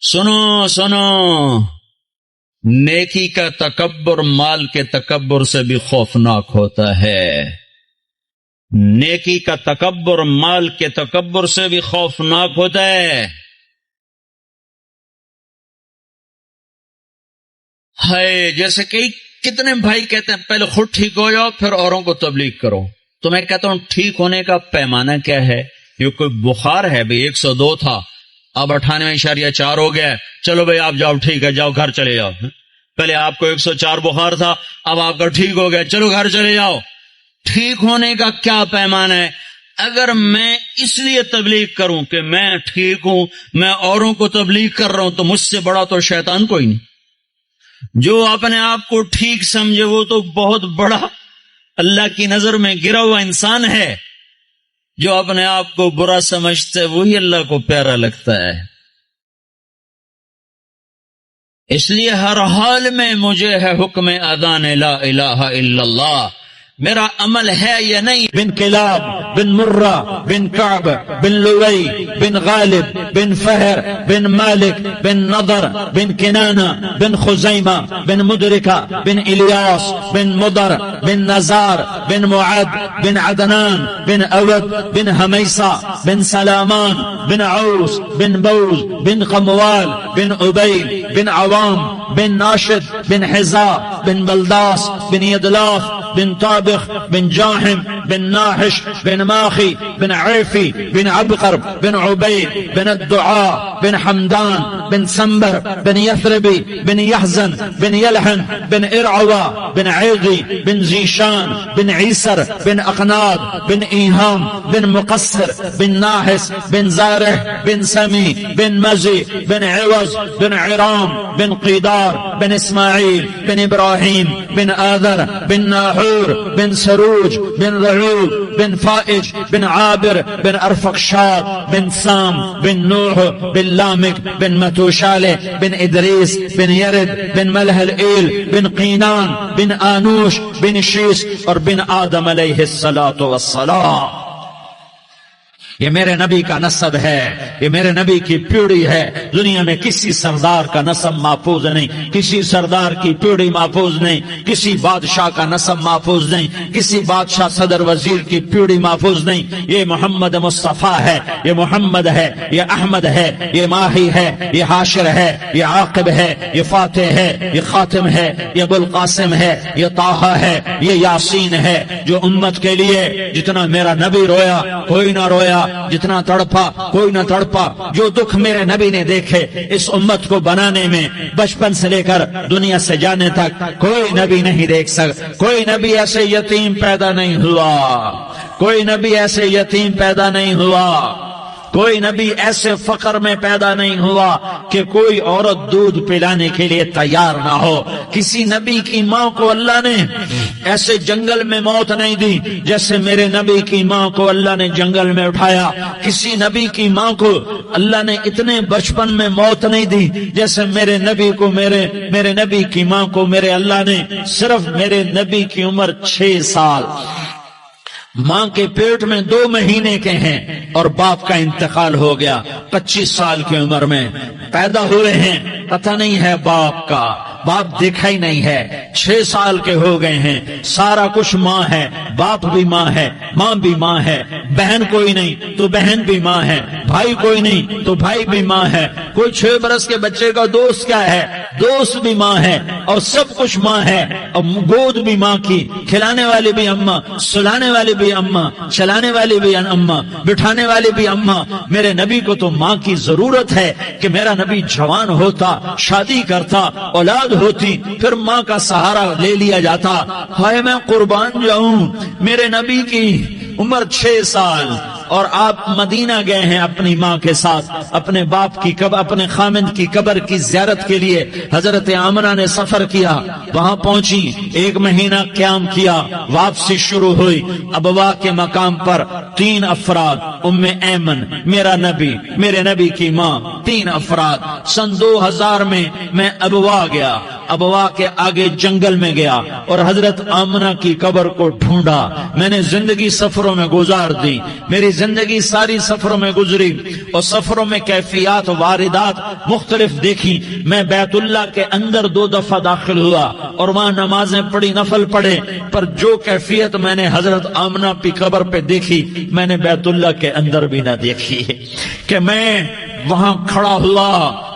سنو سنو، نیکی کا تکبر مال کے تکبر سے بھی خوفناک ہوتا ہے. نیکی کا تکبر مال کے تکبر سے بھی خوفناک ہوتا ہے. ہے جیسے کہ کتنے بھائی کہتے ہیں پہلے خود ٹھیک ہو جاؤ پھر اوروں کو تبلیغ کرو. تو میں کہتا ہوں ٹھیک ہونے کا پیمانہ کیا ہے؟ یہ کوئی بخار ہے بھئی، 102 تھا اب 98.4 ہو گیا، چلو بھئی آپ جاؤ، ٹھیک ہے جاؤ گھر چلے جاؤ. پہلے آپ کو 104 بخار تھا، اب آپ کا ٹھیک ہو گیا، چلو گھر چلے جاؤ. ٹھیک ہونے کا کیا پیمانہ ہے؟ اگر میں اس لیے تبلیغ کروں کہ میں ٹھیک ہوں، میں اوروں کو تبلیغ کر رہا ہوں، تو مجھ سے بڑا تو شیطان کوئی نہیں. جو اپنے آپ کو ٹھیک سمجھے وہ تو بہت بڑا اللہ کی نظر میں گرا ہوا انسان ہے. جو اپنے آپ کو برا سمجھتا ہے وہی اللہ کو پیارا لگتا ہے. اس لیے ہر حال میں مجھے ہے حکم اذان لا الہ الا اللہ. میرا عمل ہے یا نہیں؟ بن کلاب بن مرہ بن کعب بن لوی بن غالب بن فہر بن مالک بن نضر بن کنانہ بن خزیمہ بن مدرکہ بن الیاس بن مضر بن نزار بن معد بن عدنان بن اود بن حمیسہ بن سلامان بن عوس بن بوز بن قموال بن عبید بن عوام بن ناشد بن حزا بن بلداس بن یدلاف بن طابخ بن جاحم بن ناحش بن ماخي بن عيفي بن عبقر بن عبيد بن الدعاء بن حمدان بن سنبر بن يثربي بن يحزن بن يلحن بن إرعوى بن عيغي بن زيشان بن عيسر بن أقناد بن إيهام بن مقصر بن ناحس بن زارح بن سمي بن مزي بن عوز بن عرام بن قيدار بن إسماعيل بن إبراهيم بن آذر بن ناحور بن سروج بن رعوب بن فائج بن عابر بن أرفقشاد بن سام بن نوح بن لامك بن متوشالة بن إدريس بن يرد بن ملح الإيل بن قينان بن آنوش بن شيس اور بن آدم علیہ الصلاة والسلام. یہ میرے نبی کا نسب ہے، یہ میرے نبی کی پیڑھی ہے. دنیا میں کسی سردار کا نسب محفوظ نہیں، کسی سردار کی پیڑھی محفوظ نہیں، کسی بادشاہ کا نسب محفوظ نہیں، کسی بادشاہ صدر وزیر کی پیڑھی محفوظ نہیں. یہ محمد مصطفیٰ ہے، یہ محمد ہے، یہ احمد ہے، یہ ماہی ہے، یہ حاشر ہے، یہ عاقب ہے، یہ فاتح ہے، یہ خاتم ہے، یہ ابوالقاسم ہے، یہ طٰہٰ ہے، یہ یاسین ہے. جو امت کے لیے جتنا میرا نبی رویا کوئی نہ رویا، جتنا تڑپا کوئی نہ تڑپا. جو دکھ میرے نبی نے دیکھے اس امت کو بنانے میں، بچپن سے لے کر دنیا سے جانے تک کوئی نبی نہیں دیکھ سکتا. کوئی نبی ایسے یتیم پیدا نہیں ہوا، کوئی نبی ایسے یتیم پیدا نہیں ہوا، کوئی نبی ایسے فقر میں پیدا نہیں ہوا کہ کوئی عورت دودھ پلانے کے لیے تیار نہ ہو. کسی نبی کی ماں کو اللہ نے ایسے جنگل میں موت نہیں دی جیسے میرے نبی کی ماں کو اللہ نے جنگل میں اٹھایا. کسی نبی کی ماں کو اللہ نے اتنے بچپن میں موت نہیں دی جیسے میرے نبی کو میرے نبی کی ماں کو میرے اللہ نے صرف میرے نبی کی عمر 6 سال ماں کے پیٹ میں 2 مہینے کے ہیں اور باپ کا انتقال ہو گیا 25 سال کی عمر میں پیدا ہوئے ہیں، پتہ نہیں ہے باپ کا، باپ دیکھا ہی نہیں ہے، 6 سال کے ہو گئے ہیں، سارا کچھ ماں ہے، باپ بھی ماں ہے، ماں بھی ماں ہے، بہن کوئی نہیں تو بہن بھی ماں ہے، بھائی کوئی نہیں تو بھائی بھی ماں ہے، کوئی 6 برس کے بچے کا دوست کیا ہے، دوست بھی ماں ہے، اور سب کچھ ماں ہے، اور گود بھی ماں کی، کھلانے والی بھی اماں، سلانے والی بھی اماں، چلانے والی بھی اماں، بٹھانے والی بھی اماں۔ میرے نبی کو تو ماں کی ضرورت ہے کہ میرا نبی جوان ہوتا، شادی کرتا، اولاد ہوتی، پھر ماں کا سہارا لے لیا جاتا۔ ہائے میں قربان جاؤں، میرے نبی کی عمر 6 سال اور آپ مدینہ گئے ہیں اپنی ماں کے ساتھ، اپنے باپ کی اپنے خامند کی قبر کی زیارت کے لیے حضرت آمنہ نے سفر کیا، وہاں پہنچی، 1 مہینہ قیام کیا، واپسی شروع ہوئی۔ ابوا کے مقام پر 3 افراد، ام ایمن، میرا نبی، میرے نبی کی ماں، 3 افراد۔ سن 2000 میں ابوا گیا، ابوا کے آگے جنگل میں گیا اور حضرت آمنہ کی قبر کو ڈھونڈا۔ میں نے زندگی سفروں میں گزار دی، میری زندگی ساری سفروں میں گزری، اور سفروں میں کیفیات واردات مختلف دیکھی۔ میں بیت اللہ کے اندر 2 دفعہ داخل ہوا اور وہاں نمازیں پڑھی، نفل پڑھے، پر جو کیفیت میں نے حضرت آمنہ کی قبر پہ دیکھی میں نے بیت اللہ کے اندر بھی نہ دیکھی، کہ میں وہاں کھڑا ہوا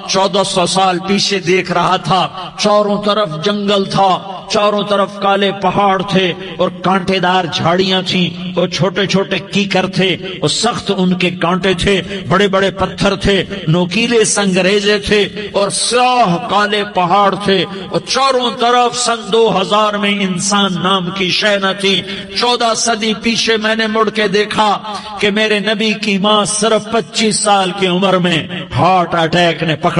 1400 سال پیچھے دیکھ رہا تھا، چاروں طرف جنگل تھا، چاروں طرف کالے پہاڑ تھے اور کانٹے دار جھاڑیاں تھیں، اور چھوٹے چھوٹے کیکر تھے اور سخت ان کے کانٹے تھے، بڑے بڑے پتھر تھے، نوکیلے سنگریزے تھے اور سیاہ کالے پہاڑ تھے، اور چاروں طرف سن 2000 میں انسان نام کی شے نہ تھی۔ 14 صدی پیچھے میں نے مڑ کے دیکھا کہ میرے نبی کی ماں صرف 25 سال کی عمر میں ہارٹ اٹیک نے پکڑا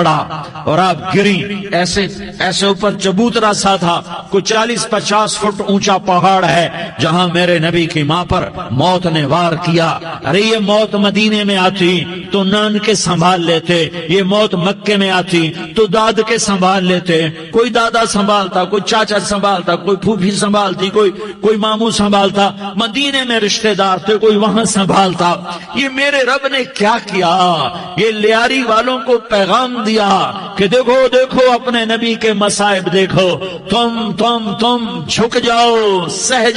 اور آپ گری، ایسے اوپر چبوترا سا تھا، کوئی 40-50 فٹ اونچا پہاڑ ہے جہاں میرے نبی کی ماں پر موت نے وار کیا۔ ارے یہ موت مدینے میں آتی تو نان کے سنبھال لیتے، یہ موت مکے میں آتی تو داد کے سنبھال لیتے، کوئی دادا سنبھالتا، کوئی چاچا سنبھالتا، کوئی پھوپھی سنبھالتی، کوئی ماموں سنبھالتا، مدینے میں رشتہ دار تھے، کوئی وہاں سنبھالتا۔ یہ میرے رب نے کیا کیا؟ یہ لیاری والوں کو پیغام دیا کہ دیکھو دیکھو اپنے نبی کے مصائب دیکھو، تم جھک جاؤ، سہ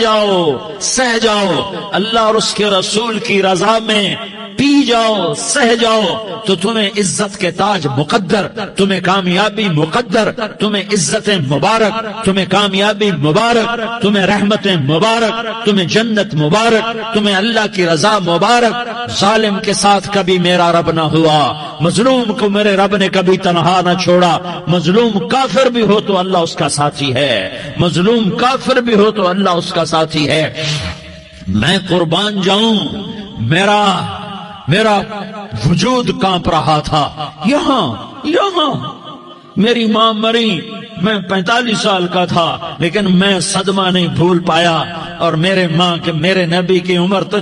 جاؤ، اللہ اور اس کے رسول کی رضا میں پی جاؤ، سہ جاؤ، تو تمہیں عزت کے تاج مقدر، تمہیں کامیابی مقدر، تمہیں عزت مبارک، تمہیں کامیابی مبارک، تمہیں رحمت مبارک، تمہیں جنت مبارک، تمہیں اللہ کی رضا مبارک۔ ظالم کے ساتھ کبھی میرا رب نہ ہوا، مظلوم کو میرے رب نے کبھی تنہا نہ چھوڑا، مظلوم کافر بھی ہو تو اللہ اس کا ساتھی ہے، مظلوم کافر بھی ہو تو اللہ اس کا ساتھی ہے۔ میں قربان جاؤں، میرا وجود کانپ رہا تھا۔ یہاں میری ماں مری، میں 45 سال کا تھا، لیکن میں صدمہ نہیں بھول پایا، اور میرے نبی کی عمر تو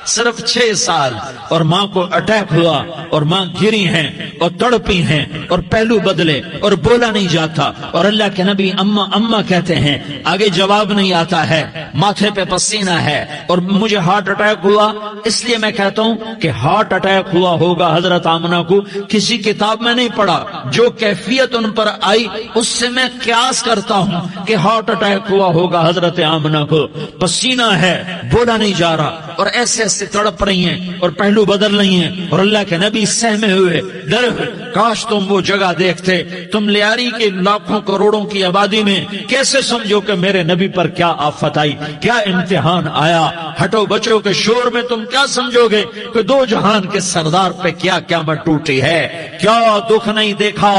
صرف 6 سال، اور ماں کو اٹیک ہوا اور ماں گری ہیں اور تڑپی ہیں اور پہلو بدلے اور بولا نہیں جاتا، اور اللہ کے نبی اماں اماں کہتے ہیں، آگے جواب نہیں آتا ہے، ماتھے پہ پسینہ ہے، اور مجھے ہارٹ اٹیک ہوا۔ اس لیے میں کہتا ہوں کہ ہارٹ اٹیک ہوا ہوگا حضرت آمنہ کو، کسی کتاب میں نہیں پڑھا، جو کیفیت ان پر آئی اس سے میں قیاس کرتا ہوں کہ ہارٹ اٹیک ہوا ہوگا حضرت آمنہ کو۔ پسینہ ہے، بولا نہیں جا رہا، اور ایسے تڑپ رہی ہیں اور پہلو بدل رہی ہیں، اور اللہ کے نبی سہمے ہوئے ڈر، کاش تم وہ جگہ دیکھتے، تم لیاری کے لاکھوں کروڑوں کی آبادی میں کیسے سمجھو کہ میرے نبی پر کیا آفت آئی، کیا امتحان آیا۔ ہٹو بچوں کے شور میں تم کیا سمجھو گے کہ 2 جہان کے سردار پہ کیا قیامت ٹوٹی ہے، کیا دکھ نہیں دیکھا،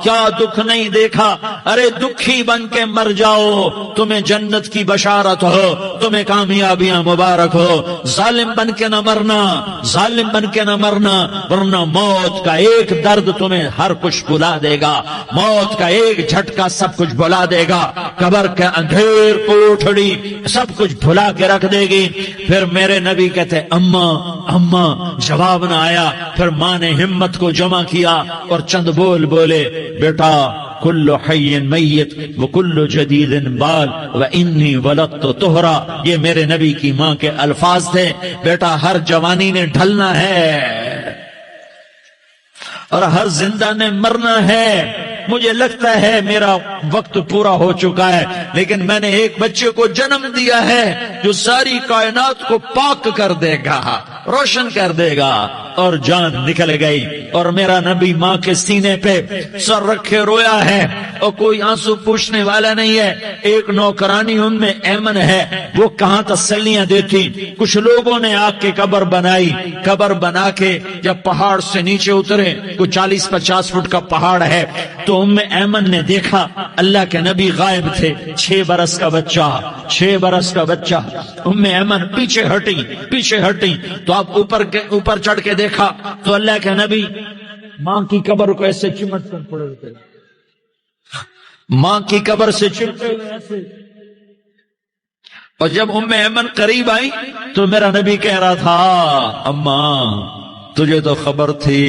کیا دکھ نہیں دیکھا۔ ارے دکھی بن کے مر جاؤ، تمہیں جنت کی بشارت ہو، تمہیں کامیابیاں مبارک ہو۔ ظالم بن کے نہ مرنا، ظالم بن کے نہ مرنا، ورنہ موت کا ایک درد تمہیں ہر کچھ بھلا دے گا، موت کا ایک جھٹکا سب کچھ بھلا دے گا، قبر کے اندھیر کوٹھڑی سب کچھ بھلا کے رکھ دے گی۔ پھر میرے نبی کہتے اماں، جواب نہ آیا۔ پھر ماں نے ہمت کو جمع کیا اور چند بول بولے، بیٹا کل حی میت وکل جدید بال وانی ولدت طہرا، یہ میرے نبی کی ماں کے الفاظ تھے۔ بیٹا ہر جوانی نے ڈھلنا ہے اور ہر زندہ نے مرنا ہے۔ مجھے لگتا ہے میرا وقت پورا ہو چکا ہے، لیکن میں نے ایک بچے کو جنم دیا ہے جو ساری کائنات کو پاک کر دے گا، روشن کر دے گا۔ اور جان نکل گئی، اور میرا نبی ماں کے سینے پہ سر رکھے رویا ہے، اور کوئی آنسو پوچھنے والا نہیں ہے۔ ایک نوکرانی ان میں ایمن ہے، وہ کہاں تسلیاں دیتی۔ کچھ لوگوں نے آگ کی قبر بنائی، قبر بنا کے جب پہاڑ سے نیچے اترے، کوئی 40-50 فٹ کا پہاڑ ہے، تو ام ایمن نے دیکھا اللہ کے نبی غائب تھے، 6 برس کا بچہ، 6 برس کا بچہ۔ ام ایمن پیچھے ہٹی تو آپ اوپر چڑھ کے دیکھا تو اللہ کے نبی ماں کی قبر کو ایسے چمٹ کر پڑے ہوتے، ماں کی قبر سے چمٹے ہوئے ایسے۔ اور جب ام ایمن قریب آئی تو میرا نبی کہہ رہا تھا، اماں تجھے تو خبر تھی،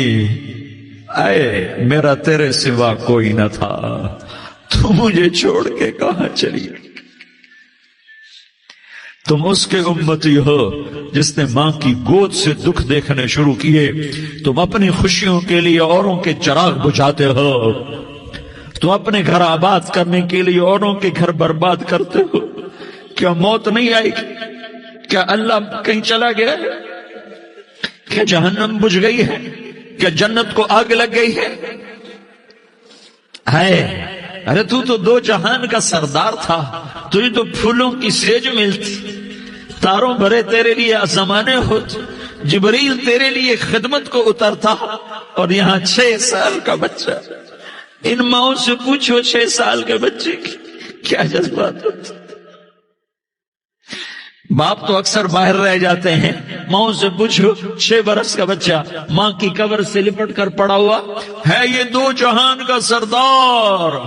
اے میرا تیرے سوا کوئی نہ تھا، تو مجھے چھوڑ کے کہاں چلی گئی؟ تم اس کے امتی ہو جس نے ماں کی گود سے دکھ دیکھنے شروع کیے۔ تم اپنی خوشیوں کے لیے اوروں کے چراغ بجھاتے ہو، تم اپنے گھر آباد کرنے کے لیے اوروں کے گھر برباد کرتے ہو۔ کیا موت نہیں آئی؟ کیا اللہ کہیں چلا گیا ہے؟ کیا جہنم بجھ گئی ہے؟ کیا جنت کو آگ لگ گئی ہے؟ ارے تو 2 جہان کا سردار تھا، تجھے تو پھولوں کی سیج ملتی، تاروں بھرے تیرے لیے زمانے ہوتے، جبریل تیرے لیے خدمت کو اترتا، اور یہاں 6 سال کا بچہ۔ ان ماؤں سے پوچھو 6 سال کے بچے کی کیا جذبات ہوتے۔ باپ تو اکثر باہر رہ جاتے ہیں، ماں سے پوچھو 6 برس کا بچہ ماں کی قبر سے لپٹ کر پڑا ہوا ہے، یہ 2 جہان کا سردار۔